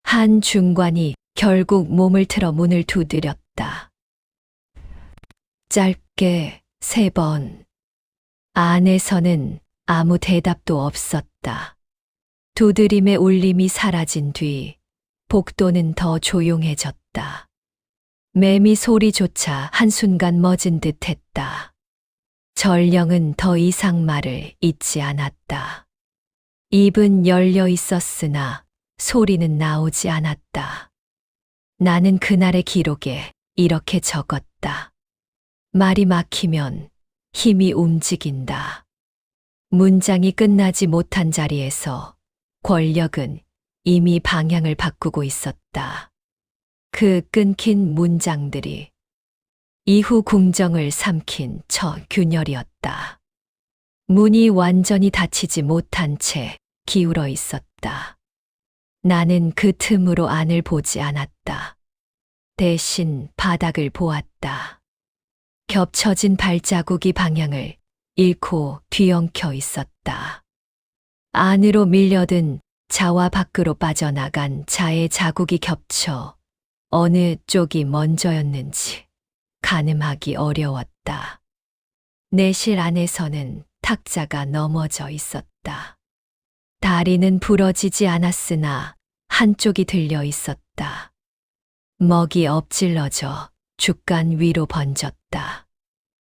한 중관이 결국 몸을 틀어 문을 두드렸다. 짧게 3번. 안에서는 아무 대답도 없었다. 두드림의 울림이 사라진 뒤 복도는 더 조용해졌다. 매미 소리조차 한순간 멎은 듯 했다. 전령은 더 이상 말을 잇지 않았다. 입은 열려 있었으나 소리는 나오지 않았다. 나는 그날의 기록에 이렇게 적었다. 말이 막히면 힘이 움직인다. 문장이 끝나지 못한 자리에서 권력은 이미 방향을 바꾸고 있었다. 그 끊긴 문장들이 이후 궁정을 삼킨 첫 균열이었다. 문이 완전히 닫히지 못한 채 기울어 있었다. 나는 그 틈으로 안을 보지 않았다. 대신 바닥을 보았다. 겹쳐진 발자국이 방향을 잃고 뒤엉켜 있었다. 안으로 밀려든 자와 밖으로 빠져나간 자의 자국이 겹쳐 어느 쪽이 먼저였는지 가늠하기 어려웠다. 내실 안에서는 탁자가 넘어져 있었다. 다리는 부러지지 않았으나 한쪽이 들려 있었다. 먹이 엎질러져 죽간 위로 번졌다.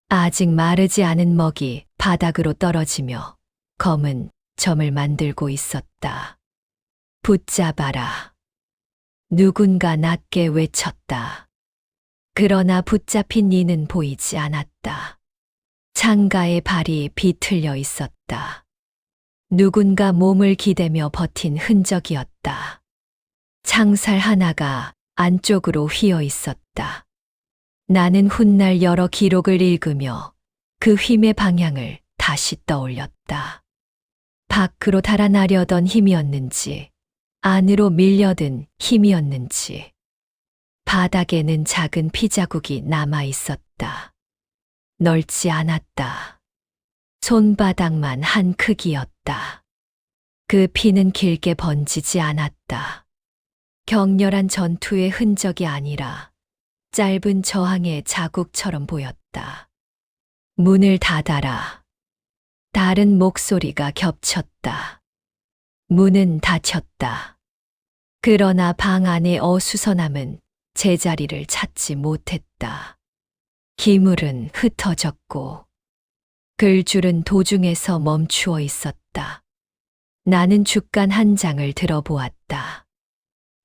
아직 마르지 않은 먹이 바닥으로 떨어지며 검은 점을 만들고 있었다. 붙잡아라. 누군가 낮게 외쳤다. 그러나 붙잡힌 이는 보이지 않았다. 창가에 발이 비틀려 있었다. 누군가 몸을 기대며 버틴 흔적이었다. 창살 하나가 안쪽으로 휘어 있었다. 나는 훗날 여러 기록을 읽으며 그 휨의 방향을 다시 떠올렸다. 밖으로 달아나려던 힘이었는지, 안으로 밀려든 힘이었는지, 바닥에는 작은 피자국이 남아 있었다. 넓지 않았다. 손바닥만 한 크기였다. 그 피는 길게 번지지 않았다. 격렬한 전투의 흔적이 아니라 짧은 저항의 자국처럼 보였다. 문을 닫아라. 다른 목소리가 겹쳤다. 문은 닫혔다. 그러나 방 안의 어수선함은 제자리를 찾지 못했다. 기물은 흩어졌고 글줄은 도중에서 멈추어 있었다. 나는 죽간 한 장을 들어보았다.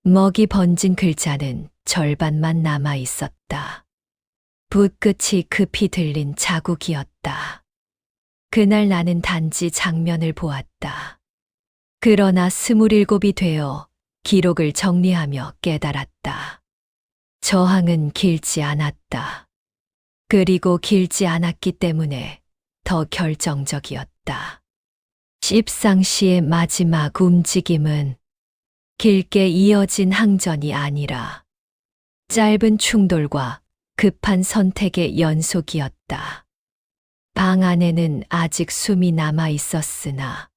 먹이 번진 글자는 절반만 남아 있었다. 붓끝이 급히 들린 자국이었다. 그날 나는 단지 장면을 보았다. 그러나 27이 되어 기록을 정리하며 깨달았다. 저항은 길지 않았다. 그리고 길지 않았기 때문에 더 결정적이었다. 십상시의 마지막 움직임은 길게 이어진 항전이 아니라 짧은 충돌과 급한 선택의 연속이었다. 방 안에는 아직 숨이 남아 있었으나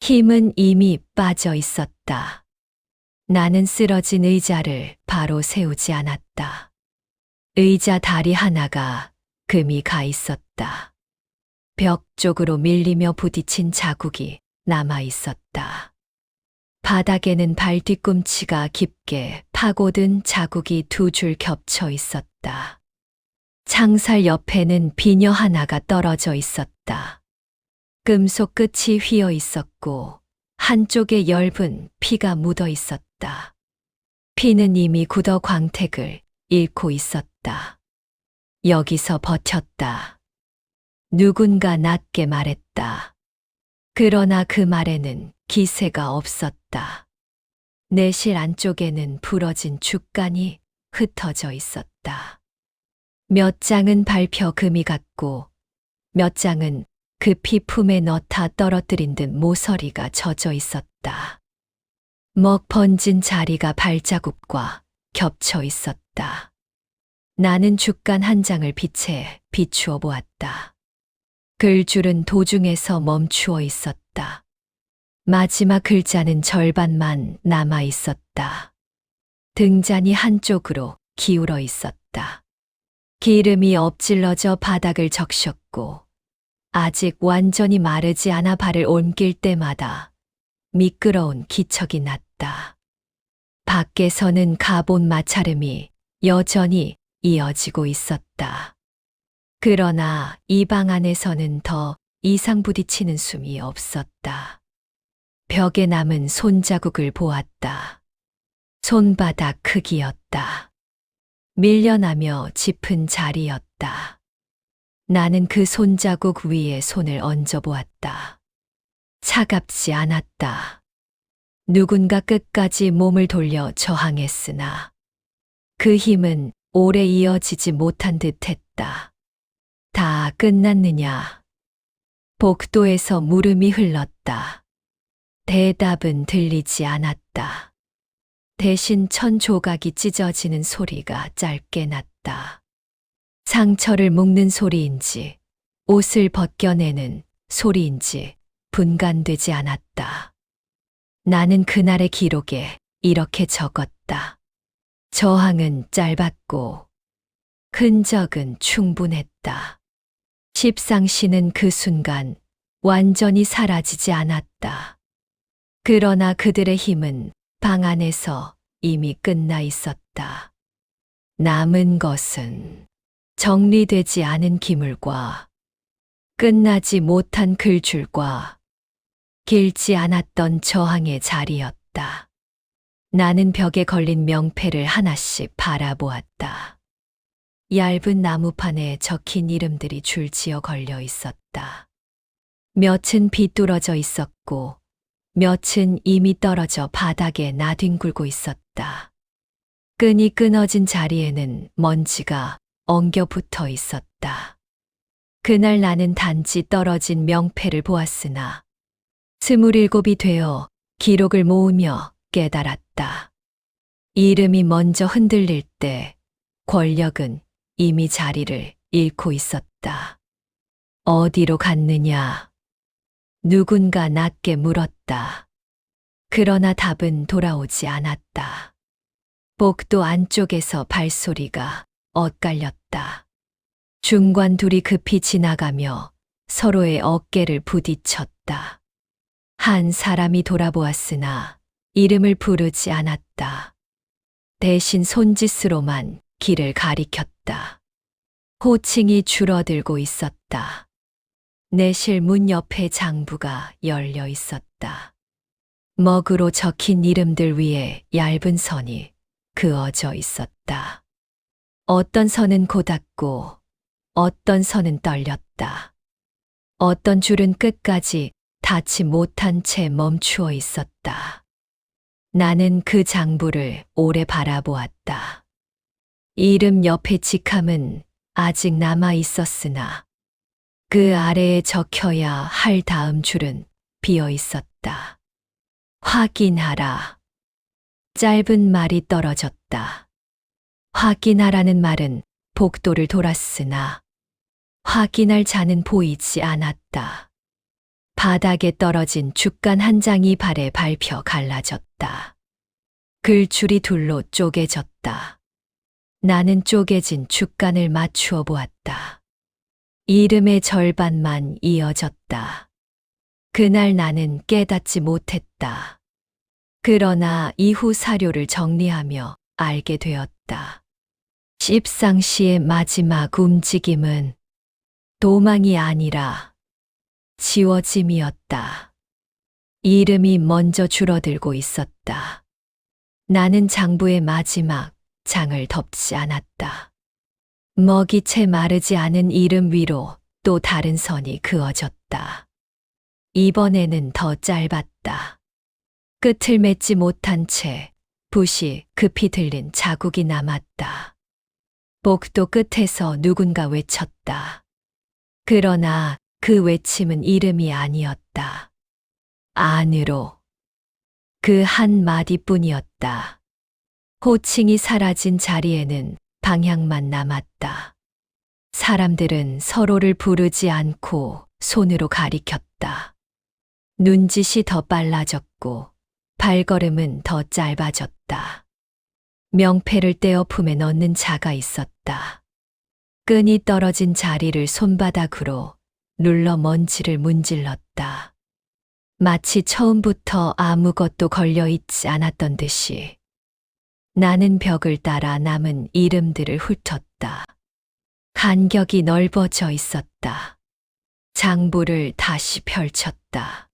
힘은 이미 빠져 있었다. 나는 쓰러진 의자를 바로 세우지 않았다. 의자 다리 하나가 금이 가 있었다. 벽 쪽으로 밀리며 부딪힌 자국이 남아 있었다. 바닥에는 발 뒤꿈치가 깊게 파고든 자국이 두 줄 겹쳐 있었다. 창살 옆에는 비녀 하나가 떨어져 있었다. 금속 끝이 휘어 있었고 한쪽에 엷은 피가 묻어 있었다. 피는 이미 굳어 광택을 잃고 있었다. 여기서 버텼다. 누군가 낮게 말했다. 그러나 그 말에는 기세가 없었다. 내실 안쪽에는 부러진 죽간이 흩어져 있었다. 몇 장은 밟혀 금이 갔고 몇 장은 급히 품에 넣다 떨어뜨린 듯 모서리가 젖어 있었다. 먹 번진 자리가 발자국과 겹쳐 있었다. 나는 죽간 한 장을 빛에 비추어 보았다. 글줄은 도중에서 멈추어 있었다. 마지막 글자는 절반만 남아 있었다. 등잔이 한쪽으로 기울어 있었다. 기름이 엎질러져 바닥을 적셨고 아직 완전히 마르지 않아 발을 옮길 때마다 미끄러운 기척이 났다. 밖에서는 가본 마차름이 여전히 이어지고 있었다. 그러나 이 방 안에서는 더 이상 부딪히는 숨이 없었다. 벽에 남은 손자국을 보았다. 손바닥 크기였다. 밀려나며 짚은 자리였다. 나는 그 손자국 위에 손을 얹어 보았다. 차갑지 않았다. 누군가 끝까지 몸을 돌려 저항했으나 그 힘은 오래 이어지지 못한 듯했다. 다 끝났느냐? 복도에서 물음이 흘렀다. 대답은 들리지 않았다. 대신 천 조각이 찢어지는 소리가 짧게 났다. 상처를 묶는 소리인지 옷을 벗겨내는 소리인지 분간되지 않았다. 나는 그날의 기록에 이렇게 적었다. 저항은 짧았고 흔적은 충분했다. 십상시는 그 순간 완전히 사라지지 않았다. 그러나 그들의 힘은 방 안에서 이미 끝나 있었다. 남은 것은 정리되지 않은 기물과 끝나지 못한 글줄과 길지 않았던 저항의 자리였다. 나는 벽에 걸린 명패를 하나씩 바라보았다. 얇은 나무판에 적힌 이름들이 줄지어 걸려 있었다. 몇은 비뚤어져 있었고 몇은 이미 떨어져 바닥에 나뒹굴고 있었다. 끈이 끊어진 자리에는 먼지가 엉겨 붙어 있었다. 그날 나는 단지 떨어진 명패를 보았으나 27이 되어 기록을 모으며 깨달았다. 이름이 먼저 흔들릴 때 권력은 이미 자리를 잃고 있었다. 어디로 갔느냐? 누군가 낮게 물었다. 그러나 답은 돌아오지 않았다. 복도 안쪽에서 발소리가 엇갈렸다. 중관 둘이 급히 지나가며 서로의 어깨를 부딪혔다. 한 사람이 돌아보았으나 이름을 부르지 않았다. 대신 손짓으로만 길을 가리켰다. 호칭이 줄어들고 있었다. 내실 문 옆에 장부가 열려 있었다. 먹으로 적힌 이름들 위에 얇은 선이 그어져 있었다. 어떤 선은 고닫고 어떤 선은 떨렸다. 어떤 줄은 끝까지 닿지 못한 채 멈추어 있었다. 나는 그 장부를 오래 바라보았다. 이름 옆의 직함은 아직 남아 있었으나 그 아래에 적혀야 할 다음 줄은 비어 있었다. 확인하라. 짧은 말이 떨어졌다. 확인하라는 말은 복도를 돌았으나 확인할 자는 보이지 않았다. 바닥에 떨어진 죽간 한 장이 발에 밟혀 갈라졌다. 글줄이 둘로 쪼개졌다. 나는 쪼개진 죽간을 맞추어 보았다. 이름의 절반만 이어졌다. 그날 나는 깨닫지 못했다. 그러나 이후 사료를 정리하며 알게 되었다. 십상시의 마지막 움직임은 도망이 아니라 지워짐이었다. 이름이 먼저 줄어들고 있었다. 나는 장부의 마지막 장을 덮지 않았다. 먹이 채 마르지 않은 이름 위로 또 다른 선이 그어졌다. 이번에는 더 짧았다. 끝을 맺지 못한 채 붓이 급히 들린 자국이 남았다. 복도 끝에서 누군가 외쳤다. 그러나 그 외침은 이름이 아니었다. 안으로. 그 한 마디뿐이었다. 호칭이 사라진 자리에는 방향만 남았다. 사람들은 서로를 부르지 않고 손으로 가리켰다. 눈짓이 더 빨라졌고 발걸음은 더 짧아졌다. 명패를 떼어 품에 넣는 자가 있었다. 끈이 떨어진 자리를 손바닥으로 눌러 먼지를 문질렀다. 마치 처음부터 아무것도 걸려 있지 않았던 듯이. 나는 벽을 따라 남은 이름들을 훑었다. 간격이 넓어져 있었다. 장부를 다시 펼쳤다.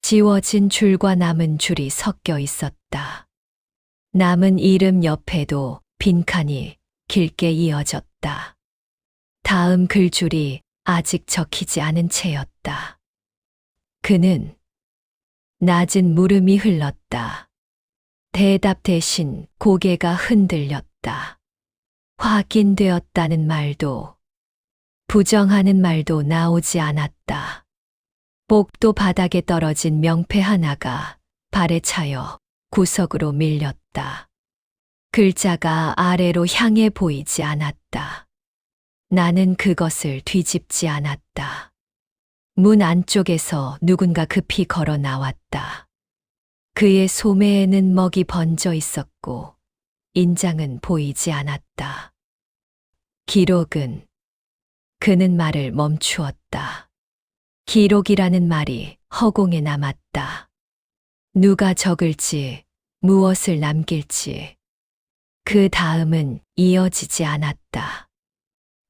지워진 줄과 남은 줄이 섞여 있었다. 남은 이름 옆에도 빈칸이 길게 이어졌다. 다음 글줄이 아직 적히지 않은 채였다. 그는 낮은 물음이 흘렀다. 대답 대신 고개가 흔들렸다. 확인되었다는 말도, 부정하는 말도 나오지 않았다. 복도 바닥에 떨어진 명패 하나가 발에 차여 구석으로 밀렸다. 글자가 아래로 향해 보이지 않았다. 나는 그것을 뒤집지 않았다. 문 안쪽에서 누군가 급히 걸어 나왔다. 그의 소매에는 먹이 번져 있었고 인장은 보이지 않았다. 기록은, 그는 말을 멈추었다. 기록이라는 말이 허공에 남았다. 누가 적을지, 무엇을 남길지. 그 다음은 이어지지 않았다.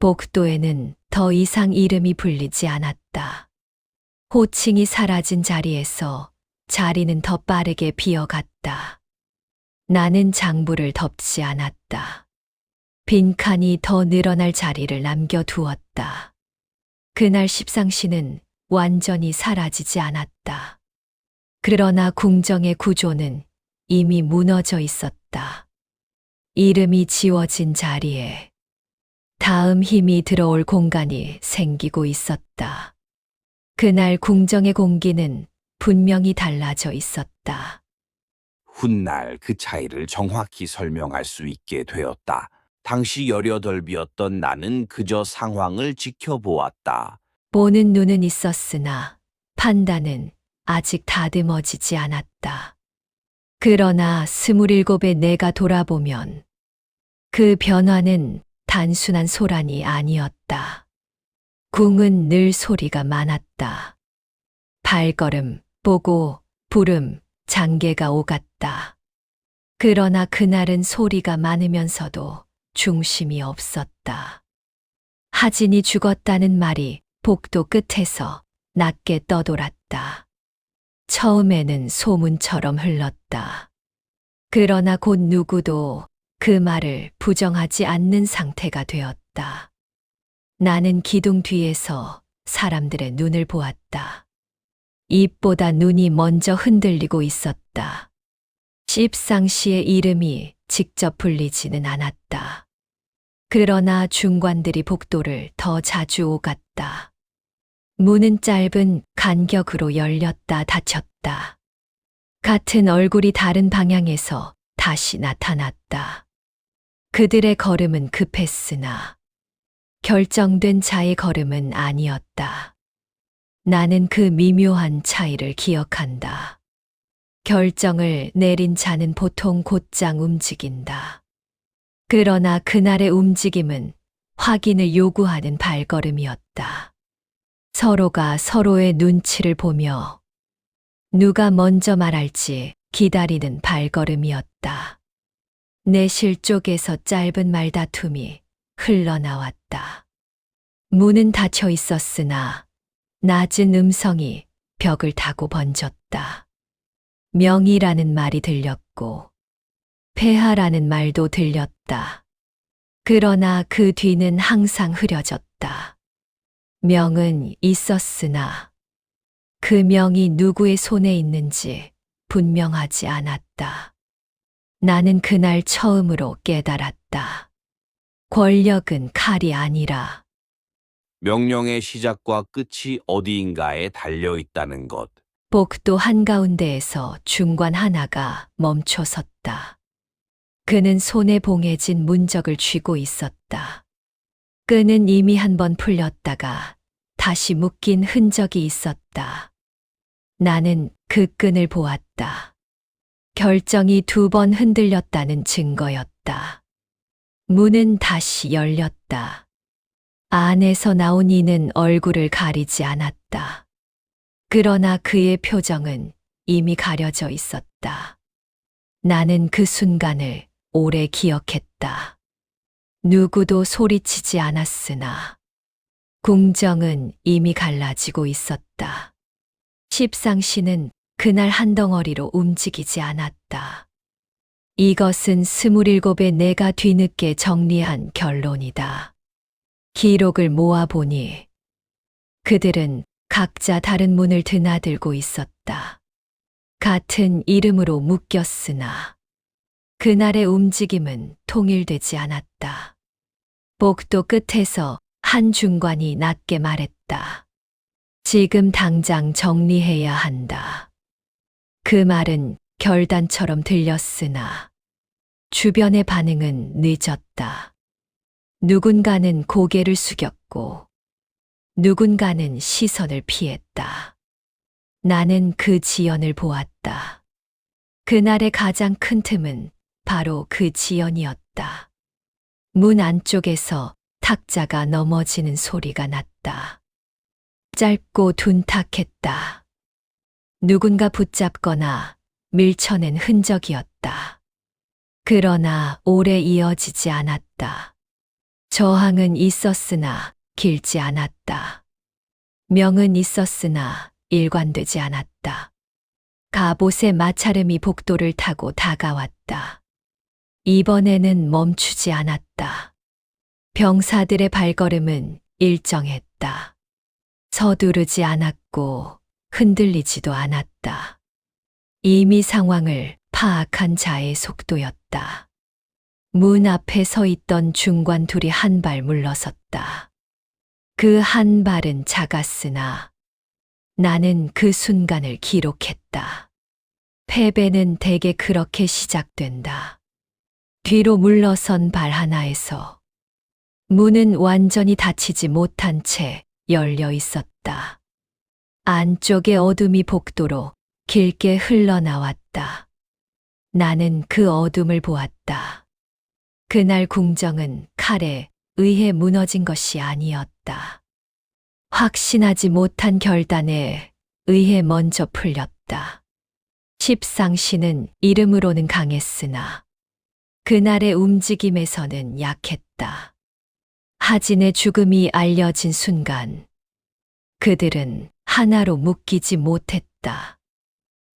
복도에는 더 이상 이름이 불리지 않았다. 호칭이 사라진 자리에서 자리는 더 빠르게 비어갔다. 나는 장부를 덮지 않았다. 빈칸이 더 늘어날 자리를 남겨두었다. 그날 십상시는 완전히 사라지지 않았다. 그러나 궁정의 구조는 이미 무너져 있었다. 이름이 지워진 자리에 다음 힘이 들어올 공간이 생기고 있었다. 그날 궁정의 공기는 분명히 달라져 있었다. 훗날 그 차이를 정확히 설명할 수 있게 되었다. 당시 18이었던 나는 그저 상황을 지켜보았다. 보는 눈은 있었으나 판단은 아직 다듬어지지 않았다. 그러나 27의 내가 돌아보면 그 변화는 단순한 소란이 아니었다. 궁은 늘 소리가 많았다. 발걸음, 보고, 부름, 장계가 오갔다. 그러나 그날은 소리가 많으면서도 중심이 없었다. 하진이 죽었다는 말이 복도 끝에서 낮게 떠돌았다. 처음에는 소문처럼 흘렀다. 그러나 곧 누구도 그 말을 부정하지 않는 상태가 되었다. 나는 기둥 뒤에서 사람들의 눈을 보았다. 입보다 눈이 먼저 흔들리고 있었다. 십상시의 이름이 직접 불리지는 않았다. 그러나 중관들이 복도를 더 자주 오갔다. 문은 짧은 간격으로 열렸다 닫혔다. 같은 얼굴이 다른 방향에서 다시 나타났다. 그들의 걸음은 급했으나 결정된 자의 걸음은 아니었다. 나는 그 미묘한 차이를 기억한다. 결정을 내린 자는 보통 곧장 움직인다. 그러나 그날의 움직임은 확인을 요구하는 발걸음이었다. 서로가 서로의 눈치를 보며 누가 먼저 말할지 기다리는 발걸음이었다. 내실 쪽에서 짧은 말다툼이 흘러나왔다. 문은 닫혀 있었으나 낮은 음성이 벽을 타고 번졌다. 명이라는 말이 들렸고 폐하라는 말도 들렸다. 그러나 그 뒤는 항상 흐려졌다. 명은 있었으나 그 명이 누구의 손에 있는지 분명하지 않았다. 나는 그날 처음으로 깨달았다. 권력은 칼이 아니라 명령의 시작과 끝이 어디인가에 달려 있다는 것. 복도 한가운데에서 중관 하나가 멈춰 섰다. 그는 손에 봉해진 문적을 쥐고 있었다. 끈은 이미 한 번 풀렸다가 다시 묶인 흔적이 있었다. 나는 그 끈을 보았다. 결정이 2번 흔들렸다는 증거였다. 문은 다시 열렸다. 안에서 나온 이는 얼굴을 가리지 않았다. 그러나 그의 표정은 이미 가려져 있었다. 나는 그 순간을 오래 기억했다. 누구도 소리치지 않았으나 궁정은 이미 갈라지고 있었다. 십상시는 그날 한 덩어리로 움직이지 않았다. 이것은 27의 내가 뒤늦게 정리한 결론이다. 기록을 모아보니 그들은 각자 다른 문을 드나들고 있었다. 같은 이름으로 묶였으나 그날의 움직임은 통일되지 않았다. 복도 끝에서 한 중관이 낮게 말했다. 지금 당장 정리해야 한다. 그 말은 결단처럼 들렸으나 주변의 반응은 늦었다. 누군가는 고개를 숙였고 누군가는 시선을 피했다. 나는 그 지연을 보았다. 그날의 가장 큰 틈은 바로 그 지연이었다. 문 안쪽에서 탁자가 넘어지는 소리가 났다. 짧고 둔탁했다. 누군가 붙잡거나 밀쳐낸 흔적이었다. 그러나 오래 이어지지 않았다. 저항은 있었으나 길지 않았다. 명은 있었으나 일관되지 않았다. 갑옷의 마차름이 복도를 타고 다가왔다. 이번에는 멈추지 않았다. 병사들의 발걸음은 일정했다. 서두르지 않았고 흔들리지도 않았다. 이미 상황을 파악한 자의 속도였다. 문 앞에 서 있던 중관 둘이 한 발 물러섰다. 그 한 발은 작았으나 나는 그 순간을 기록했다. 패배는 대개 그렇게 시작된다. 뒤로 물러선 발 하나에서 문은 완전히 닫히지 못한 채 열려 있었다. 안쪽의 어둠이 복도로 길게 흘러나왔다. 나는 그 어둠을 보았다. 그날 궁정은 칼에 의해 무너진 것이 아니었다. 확신하지 못한 결단에 의해 먼저 풀렸다. 십상시는 이름으로는 강했으나 그날의 움직임에서는 약했다. 하진의 죽음이 알려진 순간 그들은 하나로 묶이지 못했다.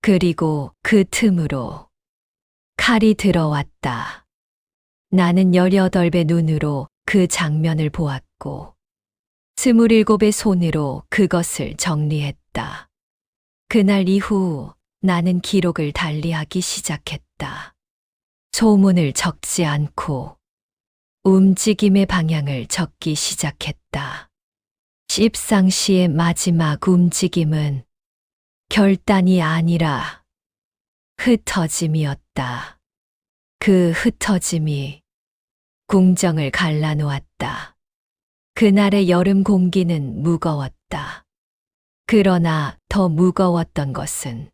그리고 그 틈으로 칼이 들어왔다. 나는 18배 눈으로 그 장면을 보았고 27의 손으로 그것을 정리했다. 그날 이후 나는 기록을 달리하기 시작했다. 소문을 적지 않고 움직임의 방향을 적기 시작했다. 십상시의 마지막 움직임은 결단이 아니라 흩어짐이었다. 그 흩어짐이 궁정을 갈라놓았다. 그날의 여름 공기는 무거웠다. 그러나 더 무거웠던 것은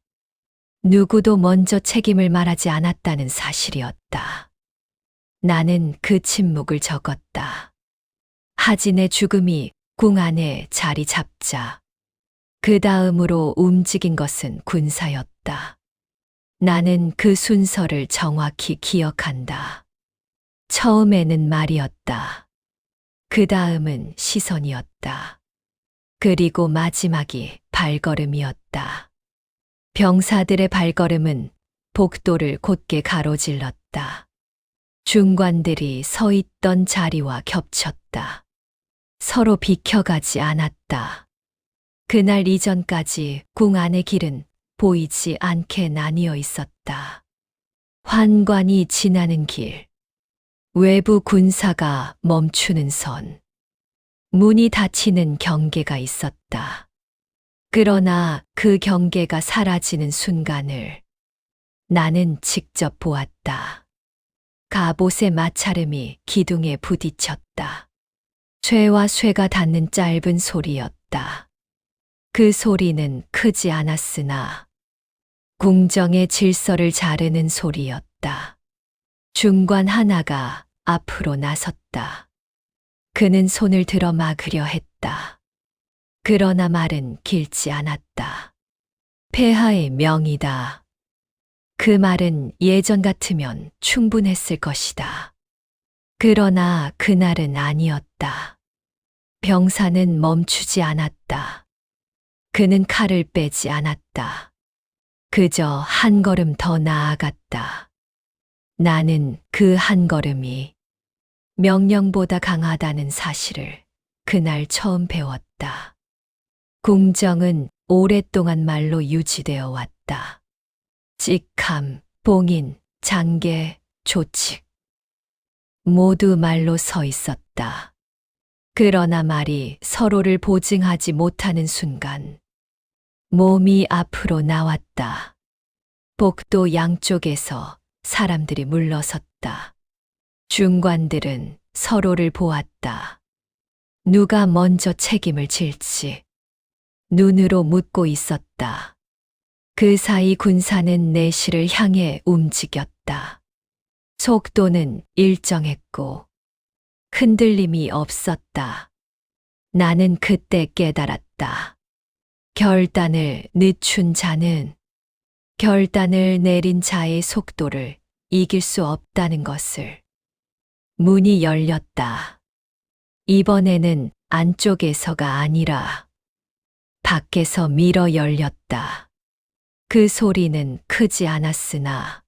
누구도 먼저 책임을 말하지 않았다는 사실이었다. 나는 그 침묵을 적었다. 하진의 죽음이 궁 안에 자리 잡자 그 다음으로 움직인 것은 군사였다. 나는 그 순서를 정확히 기억한다. 처음에는 말이었다. 그 다음은 시선이었다. 그리고 마지막이 발걸음이었다. 병사들의 발걸음은 복도를 곧게 가로질렀다. 중관들이 서 있던 자리와 겹쳤다. 서로 비켜가지 않았다. 그날 이전까지 궁 안의 길은 보이지 않게 나뉘어 있었다. 환관이 지나는 길, 외부 군사가 멈추는 선, 문이 닫히는 경계가 있었다. 그러나 그 경계가 사라지는 순간을 나는 직접 보았다. 갑옷의 마차름이 기둥에 부딪혔다. 쇠와 쇠가 닿는 짧은 소리였다. 그 소리는 크지 않았으나 궁정의 질서를 자르는 소리였다. 중관 하나가 앞으로 나섰다. 그는 손을 들어 막으려 했다. 그러나 말은 길지 않았다. 폐하의 명이다. 그 말은 예전 같으면 충분했을 것이다. 그러나 그날은 아니었다. 병사는 멈추지 않았다. 그는 칼을 빼지 않았다. 그저 한 걸음 더 나아갔다. 나는 그 한 걸음이 명령보다 강하다는 사실을 그날 처음 배웠다. 궁정은 오랫동안 말로 유지되어 왔다. 직함, 봉인, 장계, 조칙. 모두 말로 서 있었다. 그러나 말이 서로를 보증하지 못하는 순간 몸이 앞으로 나왔다. 복도 양쪽에서 사람들이 물러섰다. 중관들은 서로를 보았다. 누가 먼저 책임을 질지 눈으로 묻고 있었다. 그 사이 군사는 내실을 향해 움직였다. 속도는 일정했고 흔들림이 없었다. 나는 그때 깨달았다. 결단을 늦춘 자는 결단을 내린 자의 속도를 이길 수 없다는 것을. 문이 열렸다. 이번에는 안쪽에서가 아니라 밖에서 밀어 열렸다. 그 소리는 크지 않았으나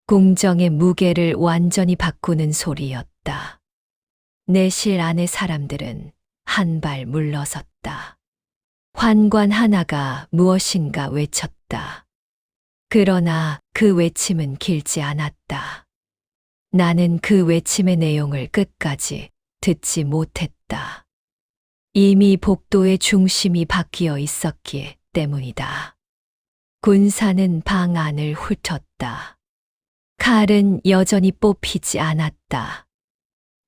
궁정의 무게를 완전히 바꾸는 소리였다. 내실 안의 사람들은 한 발 물러섰다. 환관 하나가 무엇인가 외쳤다. 그러나 그 외침은 길지 않았다. 나는 그 외침의 내용을 끝까지 듣지 못했다. 이미 복도의 중심이 바뀌어 있었기 때문이다. 군사는 방 안을 훑었다. 칼은 여전히 뽑히지 않았다.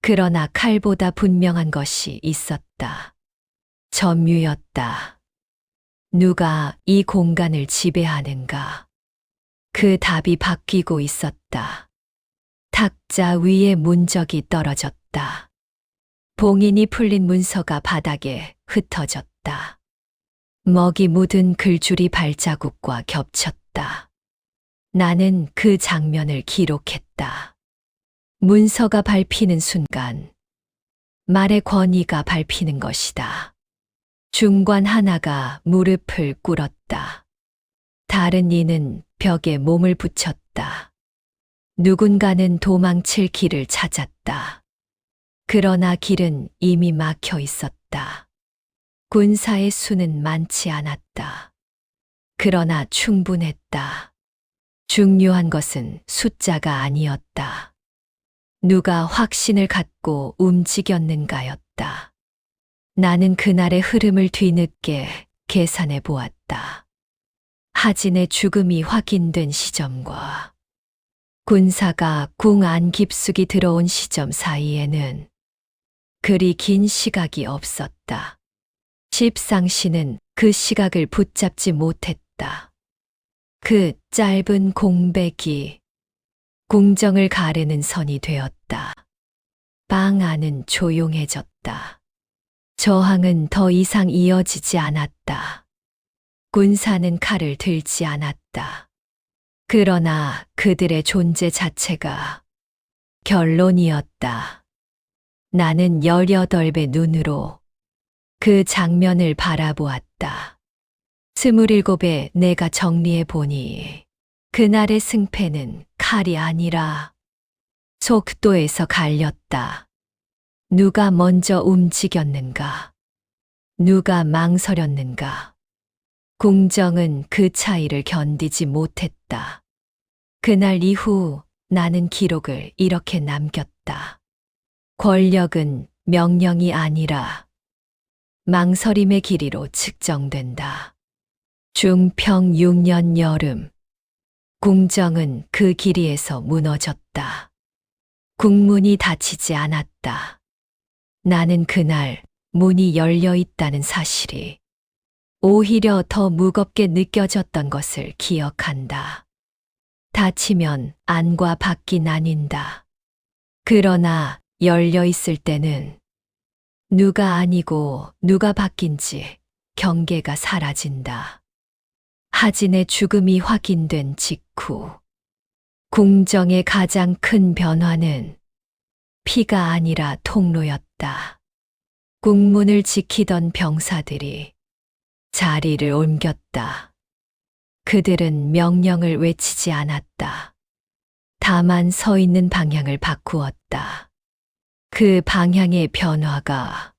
그러나 칼보다 분명한 것이 있었다. 점유였다. 누가 이 공간을 지배하는가? 그 답이 바뀌고 있었다. 탁자 위에 문적이 떨어졌다. 봉인이 풀린 문서가 바닥에 흩어졌다. 먹이 묻은 글줄이 발자국과 겹쳤다. 나는 그 장면을 기록했다. 문서가 밟히는 순간 말의 권위가 밟히는 것이다. 중관 하나가 무릎을 꿇었다. 다른 이는 벽에 몸을 붙였다. 누군가는 도망칠 길을 찾았다. 그러나 길은 이미 막혀 있었다. 군사의 수는 많지 않았다. 그러나 충분했다. 중요한 것은 숫자가 아니었다. 누가 확신을 갖고 움직였는가였다. 나는 그날의 흐름을 뒤늦게 계산해 보았다. 하진의 죽음이 확인된 시점과 군사가 궁 안 깊숙이 들어온 시점 사이에는 그리 긴 시각이 없었다. 십상시는 그 시각을 붙잡지 못했다. 그 짧은 공백이 궁정을 가르는 선이 되었다. 방 안은 조용해졌다. 저항은 더 이상 이어지지 않았다. 군사는 칼을 들지 않았다. 그러나 그들의 존재 자체가 결론이었다. 나는 18배 눈으로 그 장면을 바라보았다. 27에 내가 정리해 보니 그날의 승패는 칼이 아니라 속도에서 갈렸다. 누가 먼저 움직였는가? 누가 망설였는가? 궁정은 그 차이를 견디지 못했다. 그날 이후 나는 기록을 이렇게 남겼다. 권력은 명령이 아니라 망설임의 길이로 측정된다. 중평 6년 여름, 궁정은 그 길이에서 무너졌다. 국문이 닫히지 않았다. 나는 그날 문이 열려 있다는 사실이 오히려 더 무겁게 느껴졌던 것을 기억한다. 닫히면 안과 밖이 나뉜다. 그러나 열려 있을 때는 누가 아니고 누가 바뀐지 경계가 사라진다. 하진의 죽음이 확인된 직후 궁정의 가장 큰 변화는 피가 아니라 통로였다. 국문을 지키던 병사들이 자리를 옮겼다. 그들은 명령을 외치지 않았다. 다만 서 있는 방향을 바꾸었다. 그 방향의 변화가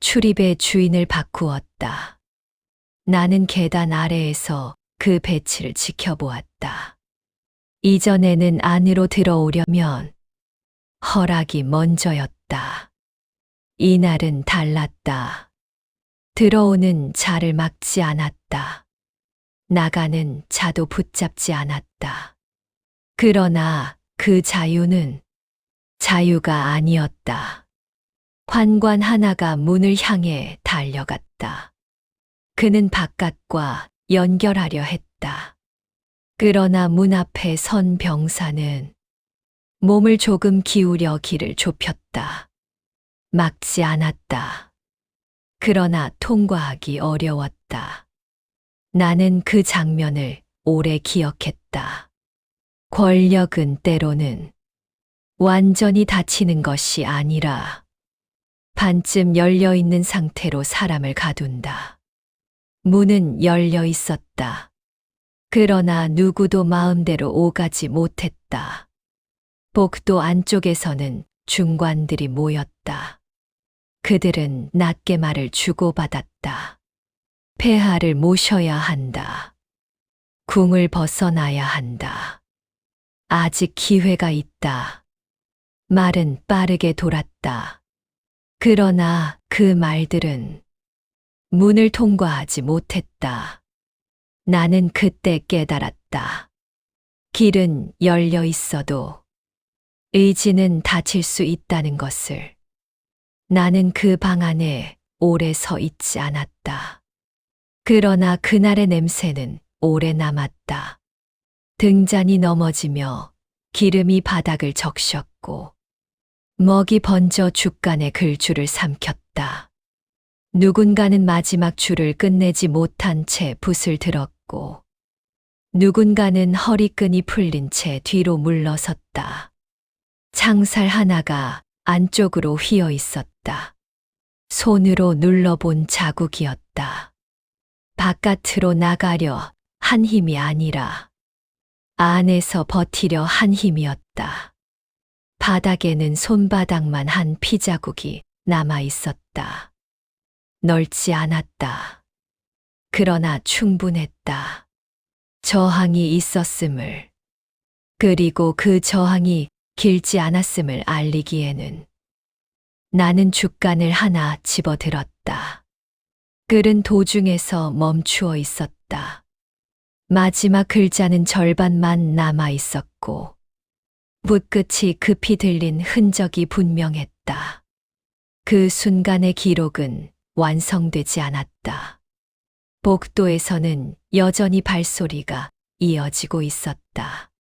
출입의 주인을 바꾸었다. 나는 계단 아래에서 그 배치를 지켜보았다. 이전에는 안으로 들어오려면 허락이 먼저였다. 이날은 달랐다. 들어오는 자를 막지 않았다. 나가는 자도 붙잡지 않았다. 그러나 그 자유는 자유가 아니었다. 환관 하나가 문을 향해 달려갔다. 그는 바깥과 연결하려 했다. 그러나 문 앞에 선 병사는 몸을 조금 기울여 길을 좁혔다. 막지 않았다. 그러나 통과하기 어려웠다. 나는 그 장면을 오래 기억했다. 권력은 때로는 완전히 닫히는 것이 아니라 반쯤 열려 있는 상태로 사람을 가둔다. 문은 열려 있었다. 그러나 누구도 마음대로 오가지 못했다. 복도 안쪽에서는 중관들이 모였다. 그들은 낮게 말을 주고받았다. 폐하를 모셔야 한다. 궁을 벗어나야 한다. 아직 기회가 있다. 말은 빠르게 돌았다. 그러나 그 말들은 문을 통과하지 못했다. 나는 그때 깨달았다. 길은 열려 있어도 의지는 닫힐 수 있다는 것을. 나는 그 방 안에 오래 서 있지 않았다. 그러나 그날의 냄새는 오래 남았다. 등잔이 넘어지며 기름이 바닥을 적셨고 먹이 번져 죽간의 글줄을 삼켰다. 누군가는 마지막 줄을 끝내지 못한 채 붓을 들었고 누군가는 허리끈이 풀린 채 뒤로 물러섰다. 창살 하나가 안쪽으로 휘어 있었다. 손으로 눌러본 자국이었다. 바깥으로 나가려 한 힘이 아니라 안에서 버티려 한 힘이었다. 바닥에는 손바닥만 한 피자국이 남아 있었다. 넓지 않았다. 그러나 충분했다. 저항이 있었음을, 그리고 그 저항이 길지 않았음을 알리기에는 나는 죽간을 하나 집어들었다. 글은 도중에서 멈추어 있었다. 마지막 글자는 절반만 남아 있었고 붓끝이 급히 들린 흔적이 분명했다. 그 순간의 기록은 완성되지 않았다. 복도에서는 여전히 발소리가 이어지고 있었다.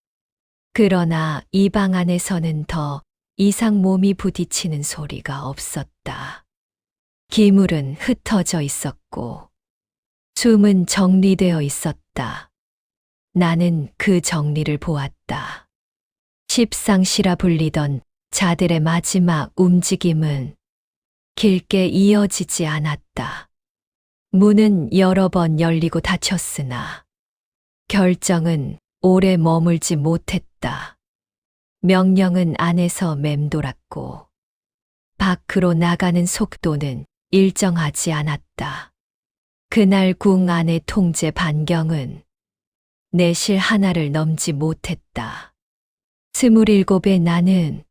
그러나 이 방 안에서는 더 이상 몸이 부딪히는 소리가 없었다. 기물은 흩어져 있었고 숨은 정리되어 있었다. 나는 그 정리를 보았다. 십상시라 불리던 자들의 마지막 움직임은 길게 이어지지 않았다. 문은 여러 번 열리고 닫혔으나 결정은 오래 머물지 못했다. 명령은 안에서 맴돌았고 밖으로 나가는 속도는 일정하지 않았다. 그날 궁 안의 통제 반경은 내실 하나를 넘지 못했다. 27의 나는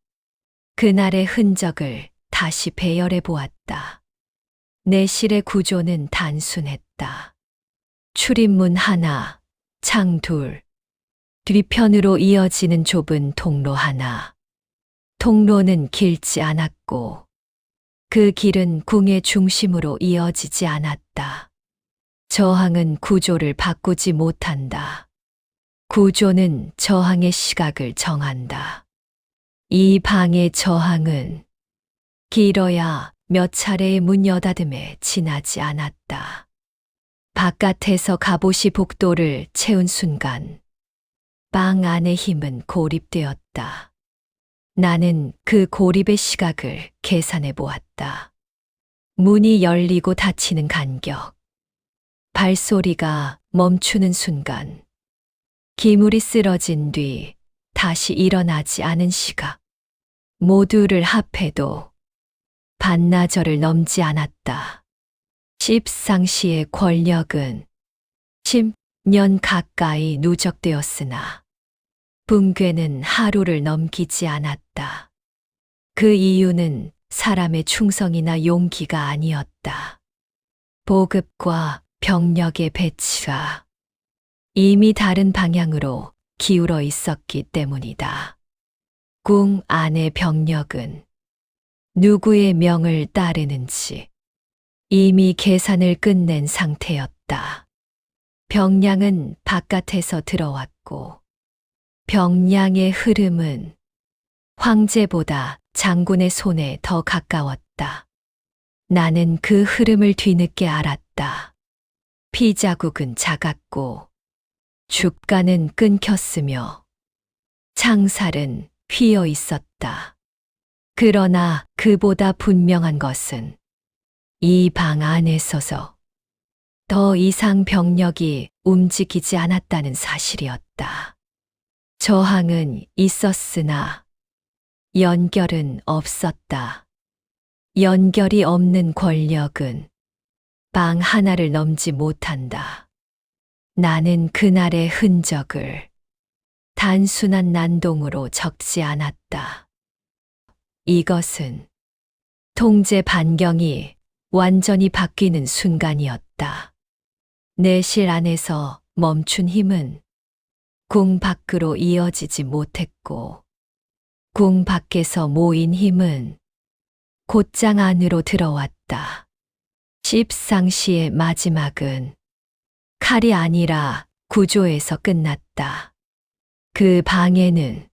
그날의 흔적을 다시 배열해 보았다. 내실의 구조는 단순했다. 출입문 하나, 창 둘, 뒤편으로 이어지는 좁은 통로 하나. 통로는 길지 않았고 그 길은 궁의 중심으로 이어지지 않았다. 저항은 구조를 바꾸지 못한다. 구조는 저항의 시각을 정한다. 이 방의 저항은 길어야 몇 차례의 문 여닫음에 지나지 않았다. 바깥에서 갑옷이 복도를 채운 순간 방 안의 힘은 고립되었다. 나는 그 고립의 시각을 계산해 보았다. 문이 열리고 닫히는 간격, 발소리가 멈추는 순간, 기물이 쓰러진 뒤 다시 일어나지 않은 시각, 모두를 합해도 반나절을 넘지 않았다. 십상시의 권력은 10년 가까이 누적되었으나 붕괴는 하루를 넘기지 않았다. 그 이유는 사람의 충성이나 용기가 아니었다. 보급과 병력의 배치가 이미 다른 방향으로 기울어 있었기 때문이다. 궁 안의 병력은 누구의 명을 따르는지 이미 계산을 끝낸 상태였다. 병량은 바깥에서 들어왔고 병량의 흐름은 황제보다 장군의 손에 더 가까웠다. 나는 그 흐름을 뒤늦게 알았다. 피자국은 작았고 주가는 끊겼으며 창살은 휘어 있었다. 그러나 그보다 분명한 것은 이 방 안에 서서 더 이상 병력이 움직이지 않았다는 사실이었다. 저항은 있었으나 연결은 없었다. 연결이 없는 권력은 방 하나를 넘지 못한다. 나는 그날의 흔적을 단순한 난동으로 적지 않았다. 이것은 통제 반경이 완전히 바뀌는 순간이었다. 내실 안에서 멈춘 힘은 궁 밖으로 이어지지 못했고, 궁 밖에서 모인 힘은 곧장 안으로 들어왔다. 십상시의 마지막은 칼이 아니라 구조에서 끝났다. 그 방에는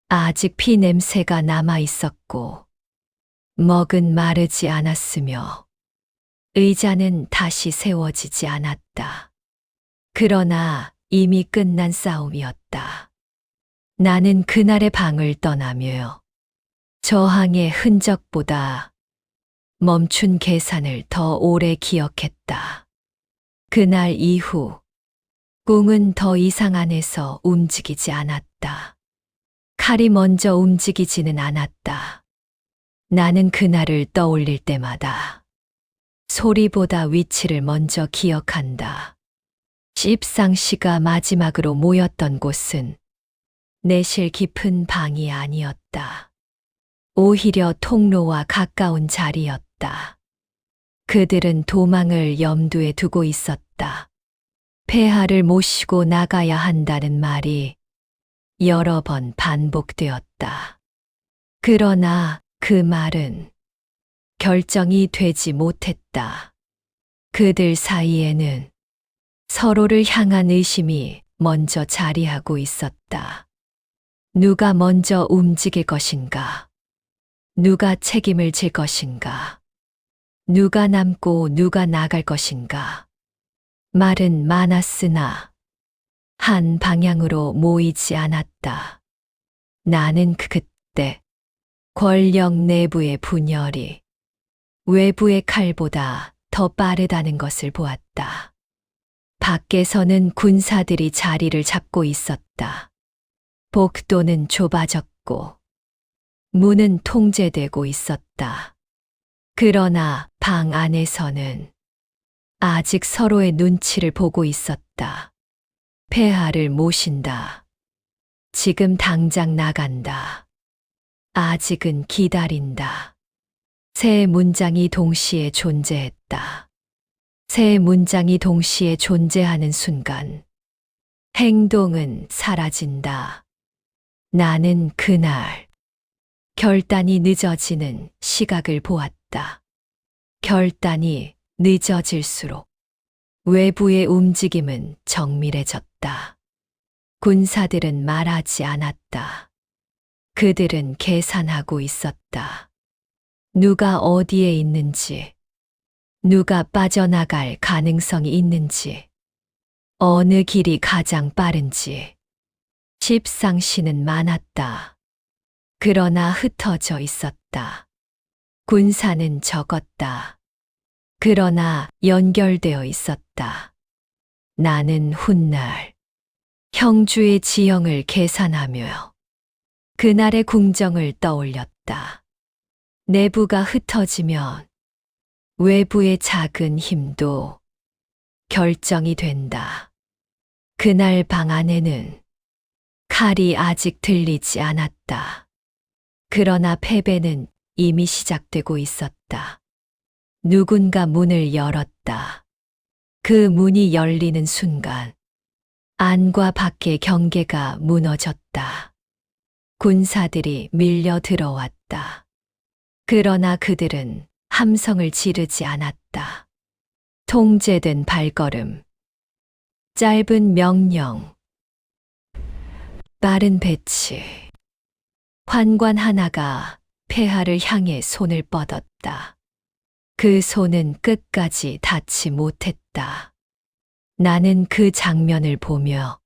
아직 피 냄새가 남아 있었고, 먹은 마르지 않았으며, 의자는 다시 세워지지 않았다. 그러나 이미 끝난 싸움이었다. 나는 그날의 방을 떠나며 저항의 흔적보다 멈춘 계산을 더 오래 기억했다. 그날 이후 궁은 더 이상 안에서 움직이지 않았다. 칼이 먼저 움직이지는 않았다. 나는 그날을 떠올릴 때마다 소리보다 위치를 먼저 기억한다. 십상시가 마지막으로 모였던 곳은 내실 깊은 방이 아니었다. 오히려 통로와 가까운 자리였다. 그들은 도망을 염두에 두고 있었다. 폐하를 모시고 나가야 한다는 말이 여러 번 반복되었다. 그러나 그 말은 결정이 되지 못했다. 그들 사이에는 서로를 향한 의심이 먼저 자리하고 있었다. 누가 먼저 움직일 것인가? 누가 책임을 질 것인가? 누가 남고 누가 나갈 것인가? 말은 많았으나 한 방향으로 모이지 않았다. 나는 그때 권력 내부의 분열이 외부의 칼보다 더 빠르다는 것을 보았다. 밖에서는 군사들이 자리를 잡고 있었다. 복도는 좁아졌고 문은 통제되고 있었다. 그러나 방 안에서는 아직 서로의 눈치를 보고 있었다. 폐하를 모신다. 지금 당장 나간다. 아직은 기다린다. 세 문장이 동시에 존재했다. 세 문장이 동시에 존재하는 순간 행동은 사라진다. 나는 그날 결단이 늦어지는 시각을 보았다. 결단이 늦어질수록 외부의 움직임은 정밀해졌다. 군사들은 말하지 않았다. 그들은 계산하고 있었다. 누가 어디에 있는지, 누가 빠져나갈 가능성이 있는지, 어느 길이 가장 빠른지 십상시는 많았다. 그러나 흩어져 있었다. 군사는 적었다. 그러나 연결되어 있었다. 나는 훗날 형주의 지형을 계산하며 그날의 궁정을 떠올렸다. 내부가 흩어지면 외부의 작은 힘도 결정이 된다. 그날 방 안에는 칼이 아직 들리지 않았다. 그러나 패배는 이미 시작되고 있었다. 누군가 문을 열었다. 그 문이 열리는 순간 안과 밖의 경계가 무너졌다. 군사들이 밀려 들어왔다. 그러나 그들은 함성을 지르지 않았다. 통제된 발걸음, 짧은 명령, 빠른 배치. 환관 하나가 폐하를 향해 손을 뻗었다. 그 손은 끝까지 닿지 못했다. 나는 그 장면을 보며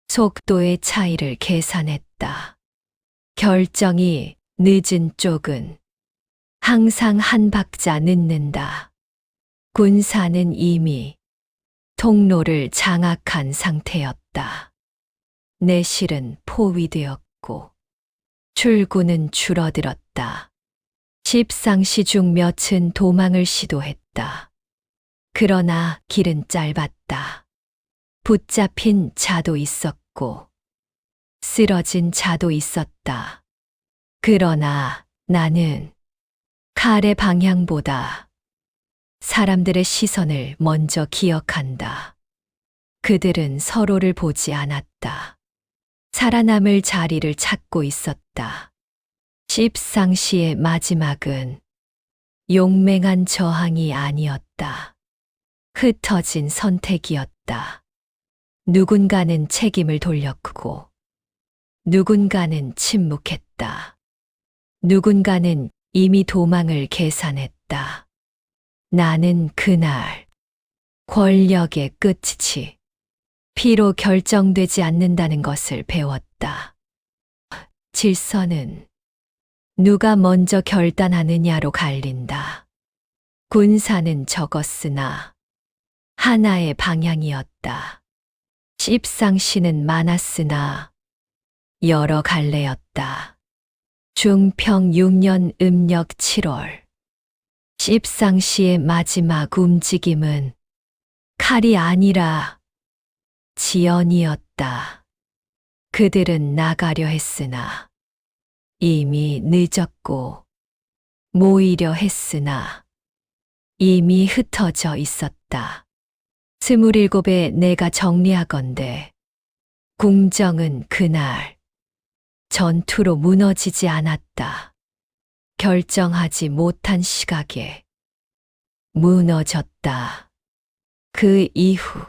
속도의 차이를 계산했다. 결정이 늦은 쪽은 항상 한 박자 늦는다. 군사는 이미 통로를 장악한 상태였다. 내실은 포위되었고 출구는 줄어들었다. 십상시 중 몇은 도망을 시도했다. 그러나 길은 짧았다. 붙잡힌 자도 있었고 쓰러진 자도 있었다. 그러나 나는 칼의 방향보다 사람들의 시선을 먼저 기억한다. 그들은 서로를 보지 않았다. 살아남을 자리를 찾고 있었다. 십상시의 마지막은 용맹한 저항이 아니었다. 흩어진 선택이었다. 누군가는 책임을 돌렸고, 누군가는 침묵했다. 누군가는 이미 도망을 계산했다. 나는 그날 권력의 끝이 피로 결정되지 않는다는 것을 배웠다. 질서는 누가 먼저 결단하느냐로 갈린다. 군사는 적었으나 하나의 방향이었다. 십상시는 많았으나 여러 갈래였다. 중평 6년 음력 7월. 십상시의 마지막 움직임은 칼이 아니라 지연이었다. 그들은 나가려 했으나 이미 늦었고 모이려 했으나 이미 흩어져 있었다. 27에 내가 정리하건대 궁정은 그날 전투로 무너지지 않았다. 결정하지 못한 시각에 무너졌다. 그 이후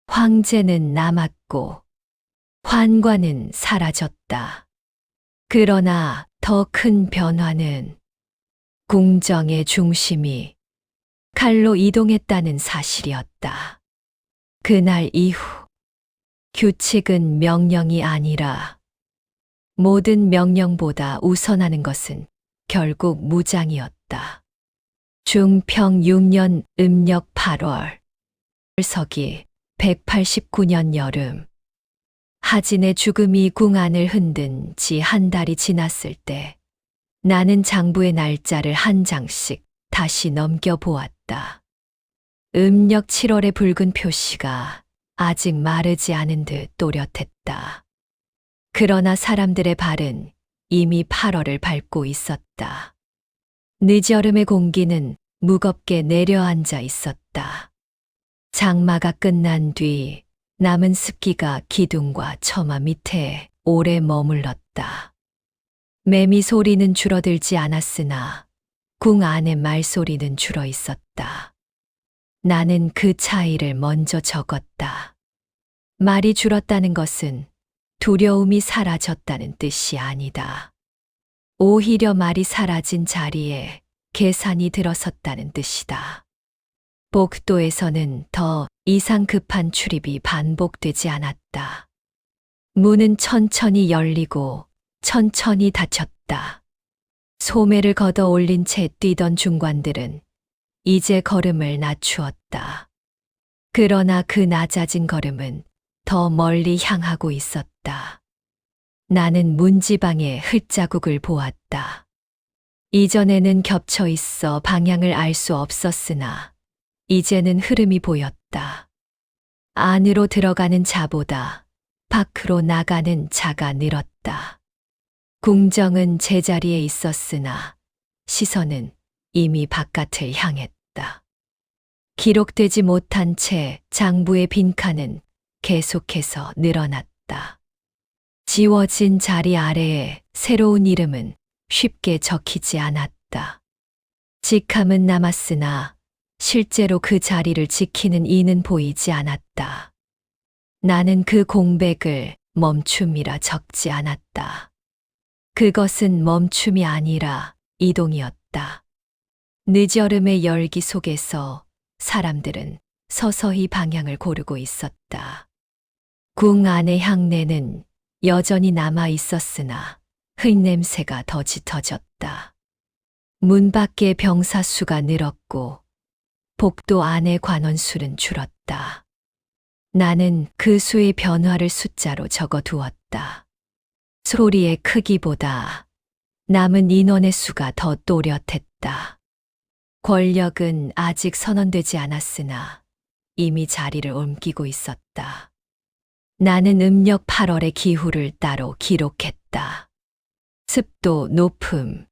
황제는 남았고 환관은 사라졌다. 그러나 더 큰 변화는 궁정의 중심이 칼로 이동했다는 사실이었다. 그날 이후 규칙은 명령이 아니라 모든 명령보다 우선하는 것은 결국 무장이었다. 중평 6년 음력 8월. 서기 189년 여름. 하진의 죽음이 궁 안을 흔든 지 한 달이 지났을 때 나는 장부의 날짜를 한 장씩 다시 넘겨보았다. 음력 7월의 붉은 표시가 아직 마르지 않은 듯 또렷했다. 그러나 사람들의 발은 이미 8월을 밟고 있었다. 늦여름의 공기는 무겁게 내려앉아 있었다. 장마가 끝난 뒤 남은 습기가 기둥과 처마 밑에 오래 머물렀다. 매미 소리는 줄어들지 않았으나 궁 안의 말소리는 줄어 있었다. 나는 그 차이를 먼저 적었다. 말이 줄었다는 것은 두려움이 사라졌다는 뜻이 아니다. 오히려 말이 사라진 자리에 계산이 들어섰다는 뜻이다. 복도에서는 더 이상 급한 출입이 반복되지 않았다. 문은 천천히 열리고 천천히 닫혔다. 소매를 걷어 올린 채 뛰던 중관들은 이제 걸음을 낮추었다. 그러나 그 낮아진 걸음은 더 멀리 향하고 있었다. 나는 문지방의 흙자국을 보았다. 이전에는 겹쳐 있어 방향을 알 수 없었으나 이제는 흐름이 보였다. 안으로 들어가는 자보다 밖으로 나가는 자가 늘었다. 궁정은 제자리에 있었으나 시선은 이미 바깥을 향했다. 기록되지 못한 채 장부의 빈칸은 계속해서 늘어났다. 지워진 자리 아래에 새로운 이름은 쉽게 적히지 않았다. 직함은 남았으나 실제로 그 자리를 지키는 이는 보이지 않았다. 나는 그 공백을 멈춤이라 적지 않았다. 그것은 멈춤이 아니라 이동이었다. 늦여름의 열기 속에서 사람들은 서서히 방향을 고르고 있었다. 궁 안의 향내는 여전히 남아 있었으나 흙냄새가 더 짙어졌다. 문 밖의 병사 수가 늘었고 복도 안의 관원술은 줄었다. 나는 그 수의 변화를 숫자로 적어 두었다. 소리의 크기보다 남은 인원의 수가 더 또렷했다. 권력은 아직 선언되지 않았으나 이미 자리를 옮기고 있었다. 나는 음력 8월의 기후를 따로 기록했다. 습도 높음,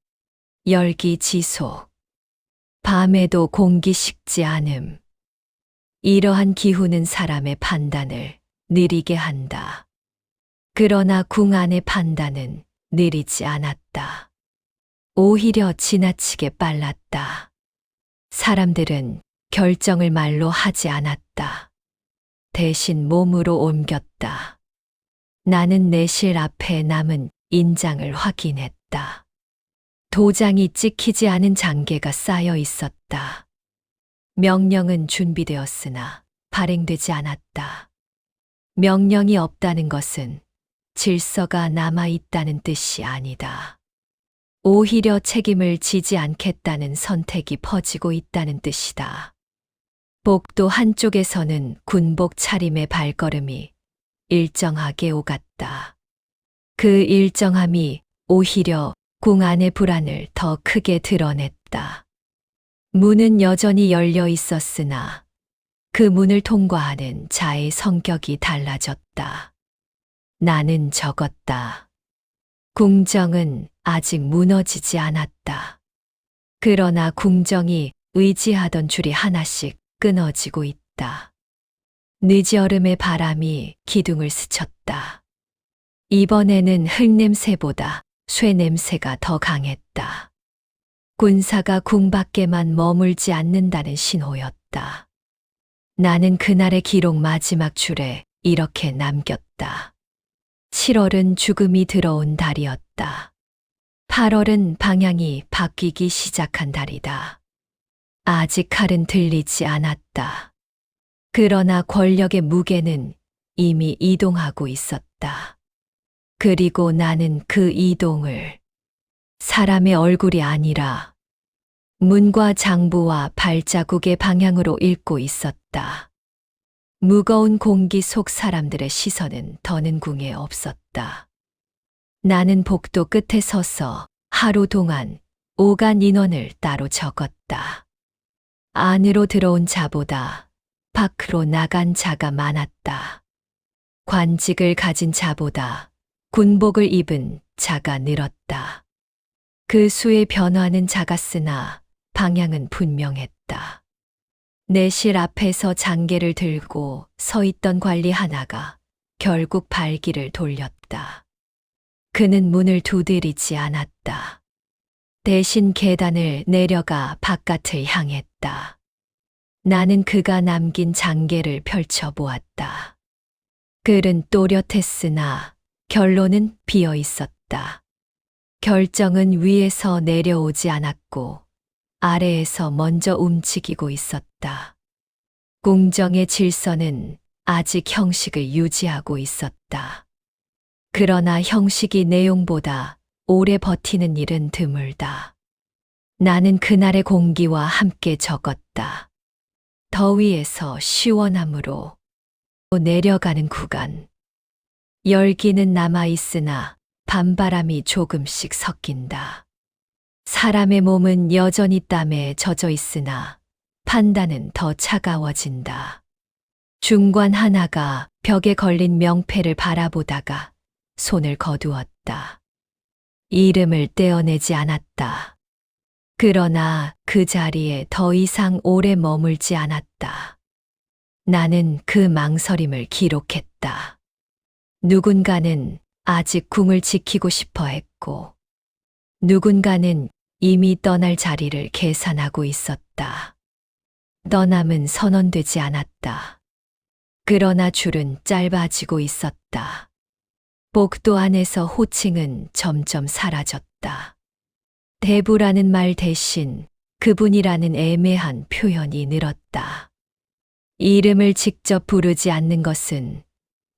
열기 지속, 밤에도 공기 식지 않음. 이러한 기후는 사람의 판단을 느리게 한다. 그러나 궁 안의 판단은 느리지 않았다. 오히려 지나치게 빨랐다. 사람들은 결정을 말로 하지 않았다. 대신 몸으로 옮겼다. 나는 내실 앞에 남은 인장을 확인했다. 도장이 찍히지 않은 장계가 쌓여 있었다. 명령은 준비되었으나 발행되지 않았다. 명령이 없다는 것은 질서가 남아 있다는 뜻이 아니다. 오히려 책임을 지지 않겠다는 선택이 퍼지고 있다는 뜻이다. 복도 한쪽에서는 군복 차림의 발걸음이 일정하게 오갔다. 그 일정함이 오히려 궁 안의 불안을 더 크게 드러냈다. 문은 여전히 열려 있었으나 그 문을 통과하는 자의 성격이 달라졌다. 나는 적었다. 궁정은 아직 무너지지 않았다. 그러나 궁정이 의지하던 줄이 하나씩 끊어지고 있다. 늦여름의 바람이 기둥을 스쳤다. 이번에는 흙냄새보다 쇠냄새가 더 강했다. 군사가 궁 밖에만 머물지 않는다는 신호였다. 나는 그날의 기록 마지막 줄에 이렇게 남겼다. 7월은 죽음이 들어온 달이었다. 8월은 방향이 바뀌기 시작한 달이다. 아직 칼은 들리지 않았다. 그러나 권력의 무게는 이미 이동하고 있었다. 그리고 나는 그 이동을 사람의 얼굴이 아니라 문과 장부와 발자국의 방향으로 읽고 있었다. 무거운 공기 속 사람들의 시선은 더는 궁에 없었다. 나는 복도 끝에 서서 하루 동안 오간 인원을 따로 적었다. 안으로 들어온 자보다 밖으로 나간 자가 많았다. 관직을 가진 자보다 군복을 입은 자가 늘었다. 그 수의 변화는 작았으나 방향은 분명했다. 내실 앞에서 장계를 들고 서 있던 관리 하나가 결국 발기를 돌렸다. 그는 문을 두드리지 않았다. 대신 계단을 내려가 바깥을 향했다. 나는 그가 남긴 장계를 펼쳐보았다. 글은 또렷했으나 결론은 비어 있었다. 결정은 위에서 내려오지 않았고 아래에서 먼저 움직이고 있었다. 궁정의 질서는 아직 형식을 유지하고 있었다. 그러나 형식이 내용보다 오래 버티는 일은 드물다. 나는 그날의 공기와 함께 적었다. 더위에서 시원함으로 내려가는 구간. 열기는 남아있으나 밤바람이 조금씩 섞인다. 사람의 몸은 여전히 땀에 젖어 있으나 판단은 더 차가워진다. 중관 하나가 벽에 걸린 명패를 바라보다가 손을 거두었다. 이름을 떼어내지 않았다. 그러나 그 자리에 더 이상 오래 머물지 않았다. 나는 그 망설임을 기록했다. 누군가는 아직 궁을 지키고 싶어 했고, 누군가는 이미 떠날 자리를 계산하고 있었다. 떠남은 선언되지 않았다. 그러나 줄은 짧아지고 있었다. 복도 안에서 호칭은 점점 사라졌다. 대부라는 말 대신 그분이라는 애매한 표현이 늘었다. 이름을 직접 부르지 않는 것은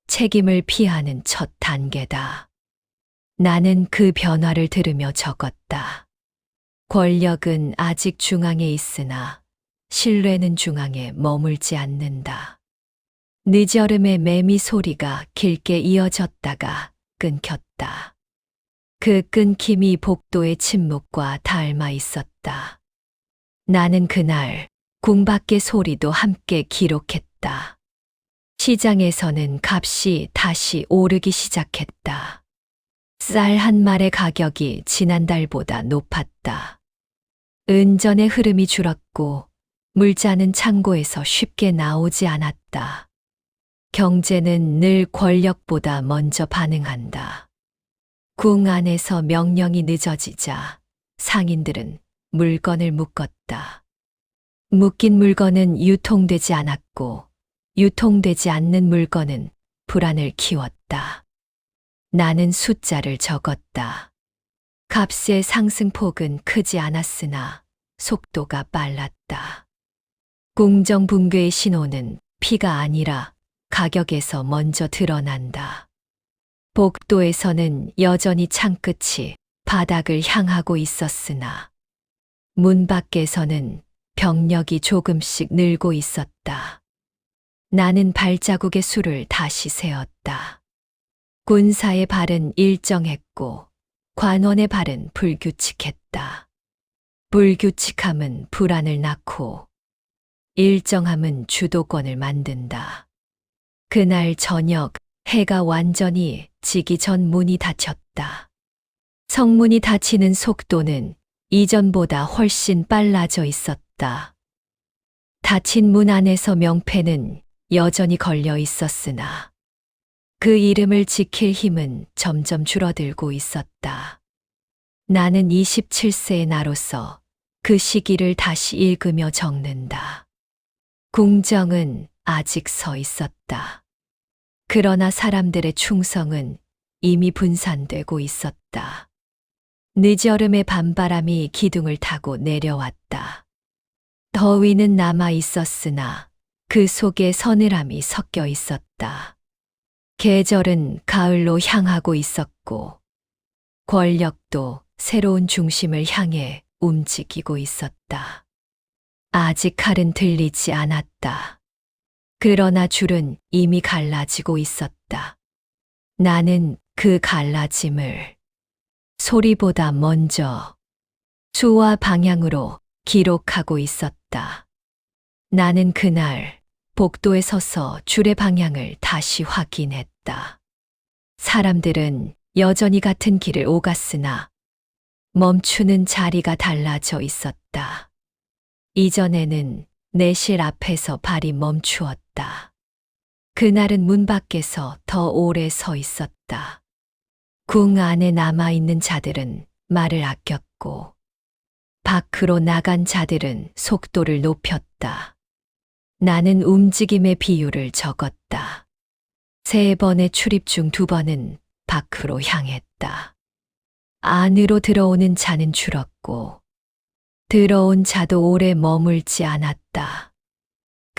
책임을 피하는 첫 단계다. 나는 그 변화를 들으며 적었다. 권력은 아직 중앙에 있으나 신뢰는 중앙에 머물지 않는다. 늦여름의 매미 소리가 길게 이어졌다가 끊겼다. 그 끊김이 복도의 침묵과 닮아 있었다. 나는 그날 궁 밖의 소리도 함께 기록했다. 시장에서는 값이 다시 오르기 시작했다. 쌀 한 말의 가격이 지난달보다 높았다. 은전의 흐름이 줄었고 물자는 창고에서 쉽게 나오지 않았다. 경제는 늘 권력보다 먼저 반응한다. 궁 안에서 명령이 늦어지자 상인들은 물건을 묶었다. 묶인 물건은 유통되지 않았고 유통되지 않는 물건은 불안을 키웠다. 나는 숫자를 적었다. 값의 상승폭은 크지 않았으나 속도가 빨랐다. 궁정 붕괴의 신호는 피가 아니라 가격에서 먼저 드러난다. 복도에서는 여전히 창끝이 바닥을 향하고 있었으나 문 밖에서는 병력이 조금씩 늘고 있었다. 나는 발자국의 수를 다시 세었다. 군사의 발은 일정했고 관원의 발은 불규칙했다. 불규칙함은 불안을 낳고 일정함은 주도권을 만든다. 그날 저녁 해가 완전히 지기 전 문이 닫혔다. 성문이 닫히는 속도는 이전보다 훨씬 빨라져 있었다. 닫힌 문 안에서 명패는 여전히 걸려 있었으나 그 이름을 지킬 힘은 점점 줄어들고 있었다. 나는 27세의 나로서 그 시기를 다시 읽으며 적는다. 궁정은 아직 서 있었다. 그러나 사람들의 충성은 이미 분산되고 있었다. 늦여름의 밤바람이 기둥을 타고 내려왔다. 더위는 남아 있었으나 그 속에 서늘함이 섞여 있었다. 계절은 가을로 향하고 있었고 권력도 새로운 중심을 향해 움직이고 있었다. 아직 칼은 들리지 않았다. 그러나 줄은 이미 갈라지고 있었다. 나는 그 갈라짐을 소리보다 먼저 수와 방향으로 기록하고 있었다. 나는 그날 복도에 서서 줄의 방향을 다시 확인했다. 사람들은 여전히 같은 길을 오갔으나 멈추는 자리가 달라져 있었다. 이전에는 내실 앞에서 발이 멈추었다. 그날은 문 밖에서 더 오래 서 있었다. 궁 안에 남아있는 자들은 말을 아꼈고 밖으로 나간 자들은 속도를 높였다. 나는 움직임의 비율을 적었다. 3번의 출입 중 2번은 밖으로 향했다. 안으로 들어오는 자는 줄었고 들어온 자도 오래 머물지 않았다.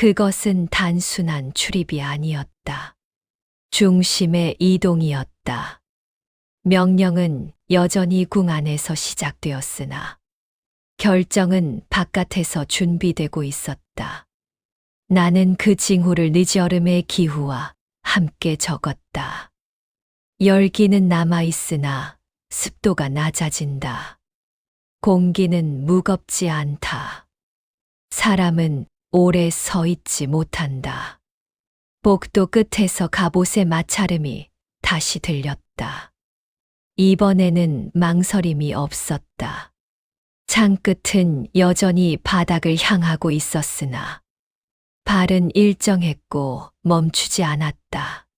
그것은 단순한 출입이 아니었다. 중심의 이동이었다. 명령은 여전히 궁 안에서 시작되었으나 결정은 바깥에서 준비되고 있었다. 나는 그 징후를 늦여름의 기후와 함께 적었다. 열기는 남아있으나 습도가 낮아진다. 공기는 무겁지 않다. 사람은 오래 서 있지 못한다. 복도 끝에서 갑옷의 마찰음이 다시 들렸다. 이번에는 망설임이 없었다. 창 끝은 여전히 바닥을 향하고 있었으나 발은 일정했고 멈추지 않았다.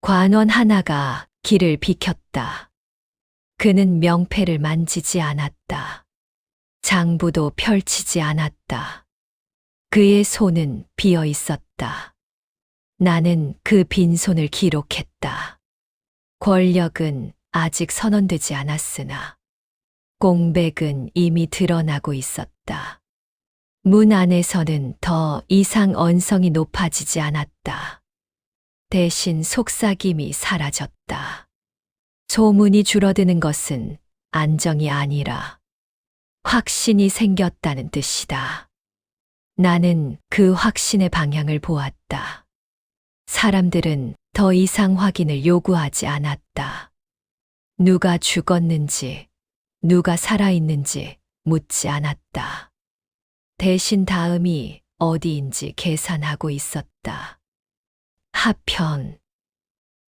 관원 하나가 길을 비켰다. 그는 명패를 만지지 않았다. 장부도 펼치지 않았다. 그의 손은 비어 있었다. 나는 그 빈손을 기록했다. 권력은 아직 선언되지 않았으나 공백은 이미 드러나고 있었다. 문 안에서는 더 이상 언성이 높아지지 않았다. 대신 속삭임이 사라졌다. 소문이 줄어드는 것은 안정이 아니라 확신이 생겼다는 뜻이다. 나는 그 확신의 방향을 보았다. 사람들은 더 이상 확인을 요구하지 않았다. 누가 죽었는지, 누가 살아있는지 묻지 않았다. 대신 다음이 어디인지 계산하고 있었다. 하편.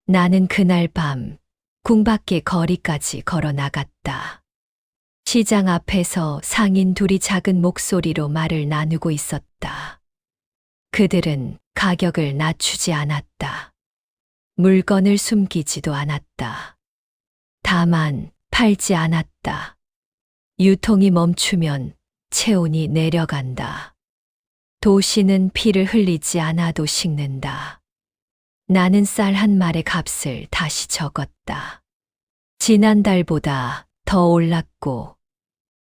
나는 그날 밤 궁 밖의 거리까지 걸어 나갔다. 시장 앞에서 상인 둘이 작은 목소리로 말을 나누고 있었다. 그들은 가격을 낮추지 않았다. 물건을 숨기지도 않았다. 다만 팔지 않았다. 유통이 멈추면 체온이 내려간다. 도시는 피를 흘리지 않아도 식는다. 나는 쌀 한 말의 값을 다시 적었다. 지난달보다 더 올랐고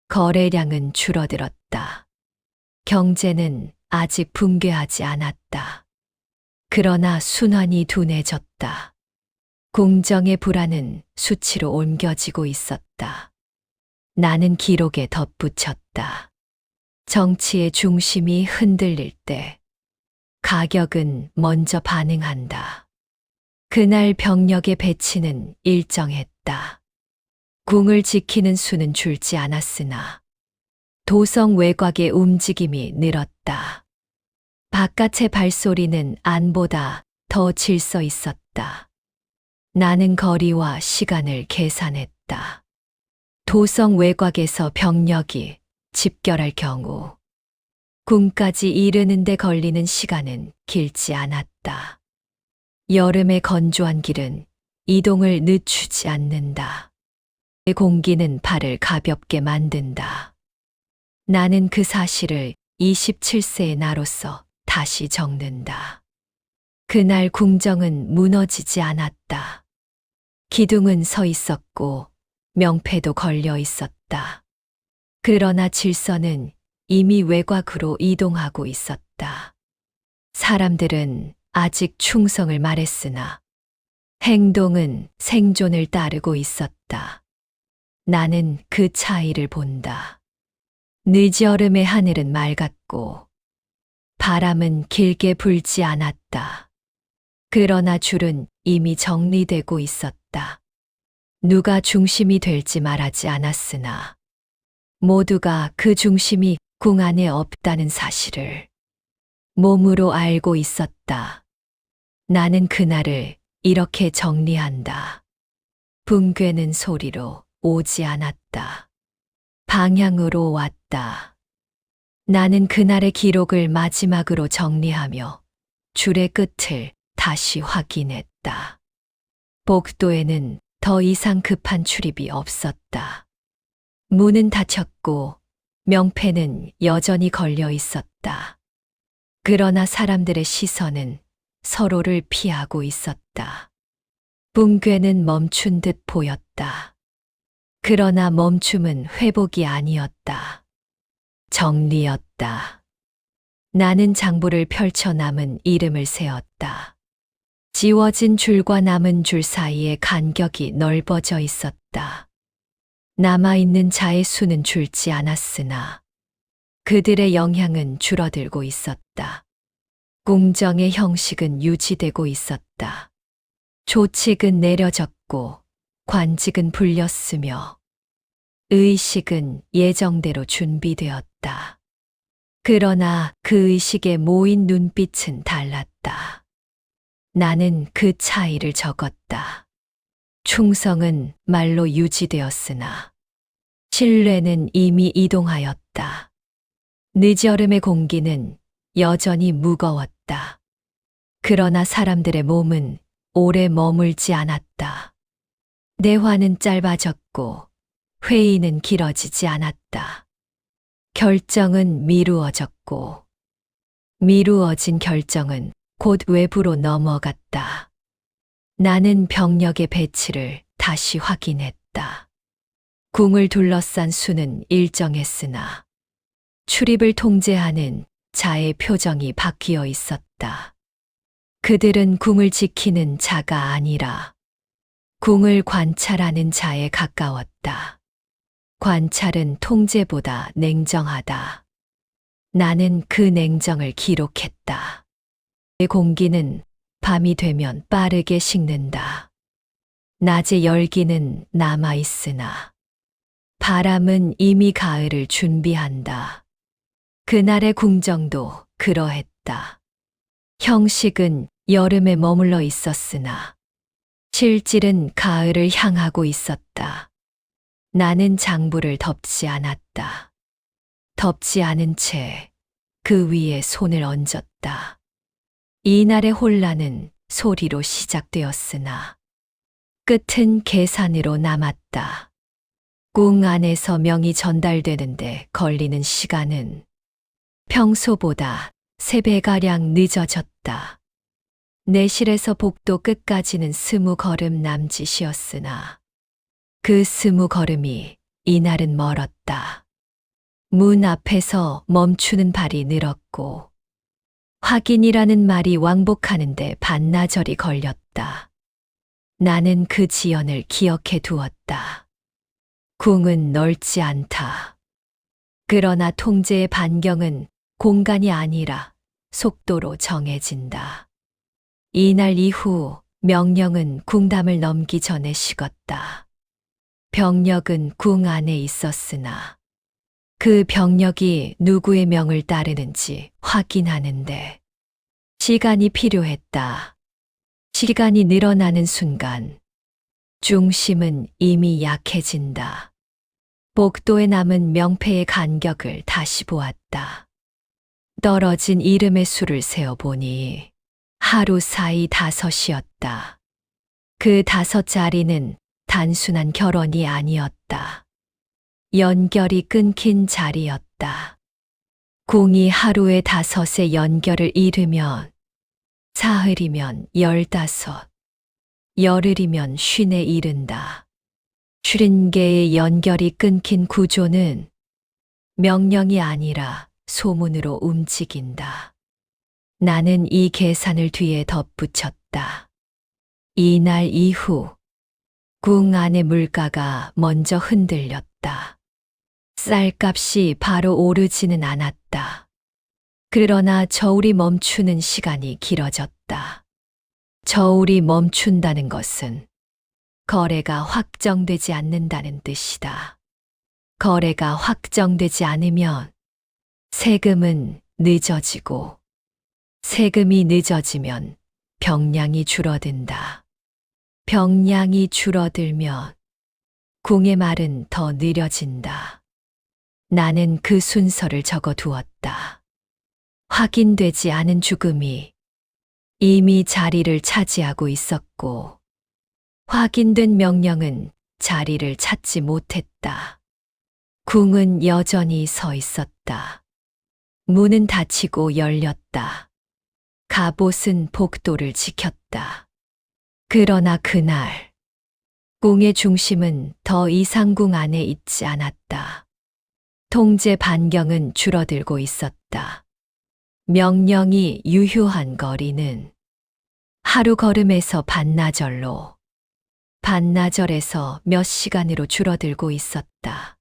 거래량은 줄어들었다. 경제는 아직 붕괴하지 않았다. 그러나 순환이 둔해졌다. 공정의 불안은 수치로 옮겨지고 있었다. 나는 기록에 덧붙였다. 정치의 중심이 흔들릴 때 가격은 먼저 반응한다. 그날 병력의 배치는 일정했다. 궁을 지키는 수는 줄지 않았으나 도성 외곽의 움직임이 늘었다. 바깥의 발소리는 안보다 더 질서 있었다. 나는 거리와 시간을 계산했다. 도성 외곽에서 병력이 집결할 경우 궁까지 이르는 데 걸리는 시간은 길지 않았다. 여름의 건조한 길은 이동을 늦추지 않는다. 공기는 발을 가볍게 만든다. 나는 그 사실을 27세의 나로서 다시 적는다. 그날 궁정은 무너지지 않았다. 기둥은 서 있었고 명패도 걸려 있었다. 그러나 질서는 이미 외곽으로 이동하고 있었다. 사람들은 아직 충성을 말했으나 행동은 생존을 따르고 있었다. 나는 그 차이를 본다. 늦여름의 하늘은 맑았고 바람은 길게 불지 않았다. 그러나 줄은 이미 정리되고 있었다. 누가 중심이 될지 말하지 않았으나 모두가 그 중심이 궁 안에 없다는 사실을 몸으로 알고 있었다. 나는 그날을 이렇게 정리한다. 붕괴는 소리로 오지 않았다. 방향으로 왔다. 나는 그날의 기록을 마지막으로 정리하며 줄의 끝을 다시 확인했다. 복도에는 더 이상 급한 출입이 없었다. 문은 닫혔고 명패는 여전히 걸려 있었다. 그러나 사람들의 시선은 서로를 피하고 있었다. 붕괴는 멈춘 듯 보였다. 그러나 멈춤은 회복이 아니었다. 정리였다. 나는 장부를 펼쳐 남은 이름을 세었다. 지워진 줄과 남은 줄 사이에 간격이 넓어져 있었다. 남아있는 자의 수는 줄지 않았으나 그들의 영향은 줄어들고 있었다. 궁정의 형식은 유지되고 있었다. 조칙은 내려졌고 관직은 불렸으며 의식은 예정대로 준비되었다. 그러나 그 의식에 모인 눈빛은 달랐다. 나는 그 차이를 적었다. 충성은 말로 유지되었으나 신뢰는 이미 이동하였다. 늦여름의 공기는 여전히 무거웠다. 그러나 사람들의 몸은 오래 머물지 않았다. 대화는 짧아졌고 회의는 길어지지 않았다. 결정은 미루어졌고 미루어진 결정은 곧 외부로 넘어갔다. 나는 병력의 배치를 다시 확인했다. 궁을 둘러싼 수는 일정했으나 출입을 통제하는 자의 표정이 바뀌어 있었다. 그들은 궁을 지키는 자가 아니라 궁을 관찰하는 자에 가까웠다. 관찰은 통제보다 냉정하다. 나는 그 냉정을 기록했다. 내 공기는 밤이 되면 빠르게 식는다. 낮의 열기는 남아있으나 바람은 이미 가을을 준비한다. 그날의 궁정도 그러했다. 형식은 여름에 머물러 있었으나 실질은 가을을 향하고 있었다. 나는 장부를 덮지 않았다. 덮지 않은 채 그 위에 손을 얹었다. 이날의 혼란은 소리로 시작되었으나 끝은 계산으로 남았다. 궁 안에서 명이 전달되는데 걸리는 시간은 평소보다 3배가량 늦어졌다. 내실에서 복도 끝까지는 20걸음 남짓이었으나 그 20걸음이 이날은 멀었다. 문 앞에서 멈추는 발이 늘었고 확인이라는 말이 왕복하는데 반나절이 걸렸다. 나는 그 지연을 기억해 두었다. 궁은 넓지 않다. 그러나 통제의 반경은 공간이 아니라 속도로 정해진다. 이날 이후 명령은 궁담을 넘기 전에 식었다. 병력은 궁 안에 있었으나 그 병력이 누구의 명을 따르는지 확인하는데 시간이 필요했다. 시간이 늘어나는 순간 중심은 이미 약해진다. 복도에 남은 명패의 간격을 다시 보았다. 떨어진 이름의 수를 세어보니 하루 사이 5이었다. 그 5자리는 단순한 결혼이 아니었다. 연결이 끊긴 자리였다. 궁이 하루에 5의 연결을 잃으면 사흘이면 15, 열흘이면 50에 이른다. 50개의 연결이 끊긴 구조는 명령이 아니라 소문으로 움직인다. 나는 이 계산을 뒤에 덧붙였다. 이날 이후 궁 안의 물가가 먼저 흔들렸다. 쌀값이 바로 오르지는 않았다. 그러나 저울이 멈추는 시간이 길어졌다. 저울이 멈춘다는 것은 거래가 확정되지 않는다는 뜻이다. 거래가 확정되지 않으면 세금은 늦어지고 세금이 늦어지면 병량이 줄어든다. 병량이 줄어들면 궁의 말은 더 느려진다. 나는 그 순서를 적어 두었다. 확인되지 않은 죽음이 이미 자리를 차지하고 있었고 확인된 명령은 자리를 찾지 못했다. 궁은 여전히 서 있었다. 문은 닫히고 열렸다. 갑옷은 복도를 지켰다. 그러나 그날 궁의 중심은 더 이상 궁 안에 있지 않았다. 통제 반경은 줄어들고 있었다. 명령이 유효한 거리는 하루 걸음에서 반나절로, 반나절에서 몇 시간으로 줄어들고 있었다.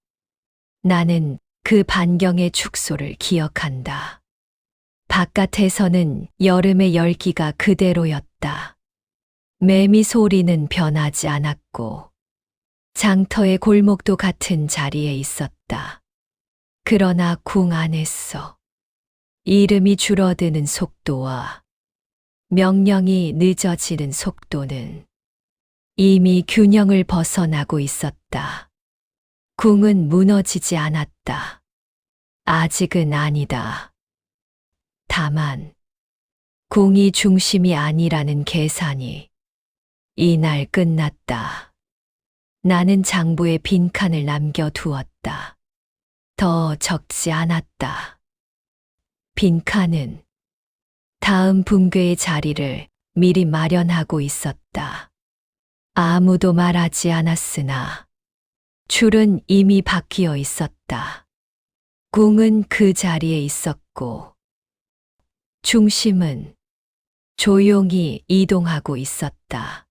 나는 그 반경의 축소를 기억한다. 바깥에서는 여름의 열기가 그대로였다. 매미 소리는 변하지 않았고, 장터의 골목도 같은 자리에 있었다. 그러나 궁 안에서 이름이 줄어드는 속도와 명령이 늦어지는 속도는 이미 균형을 벗어나고 있었다. 궁은 무너지지 않았다. 아직은 아니다. 다만, 궁이 중심이 아니라는 계산이 이날 끝났다. 나는 장부에 빈칸을 남겨두었다. 더 적지 않았다. 빈칸은 다음 붕괴의 자리를 미리 마련하고 있었다. 아무도 말하지 않았으나 줄은 이미 바뀌어 있었다. 궁은 그 자리에 있었고 중심은 조용히 이동하고 있었다.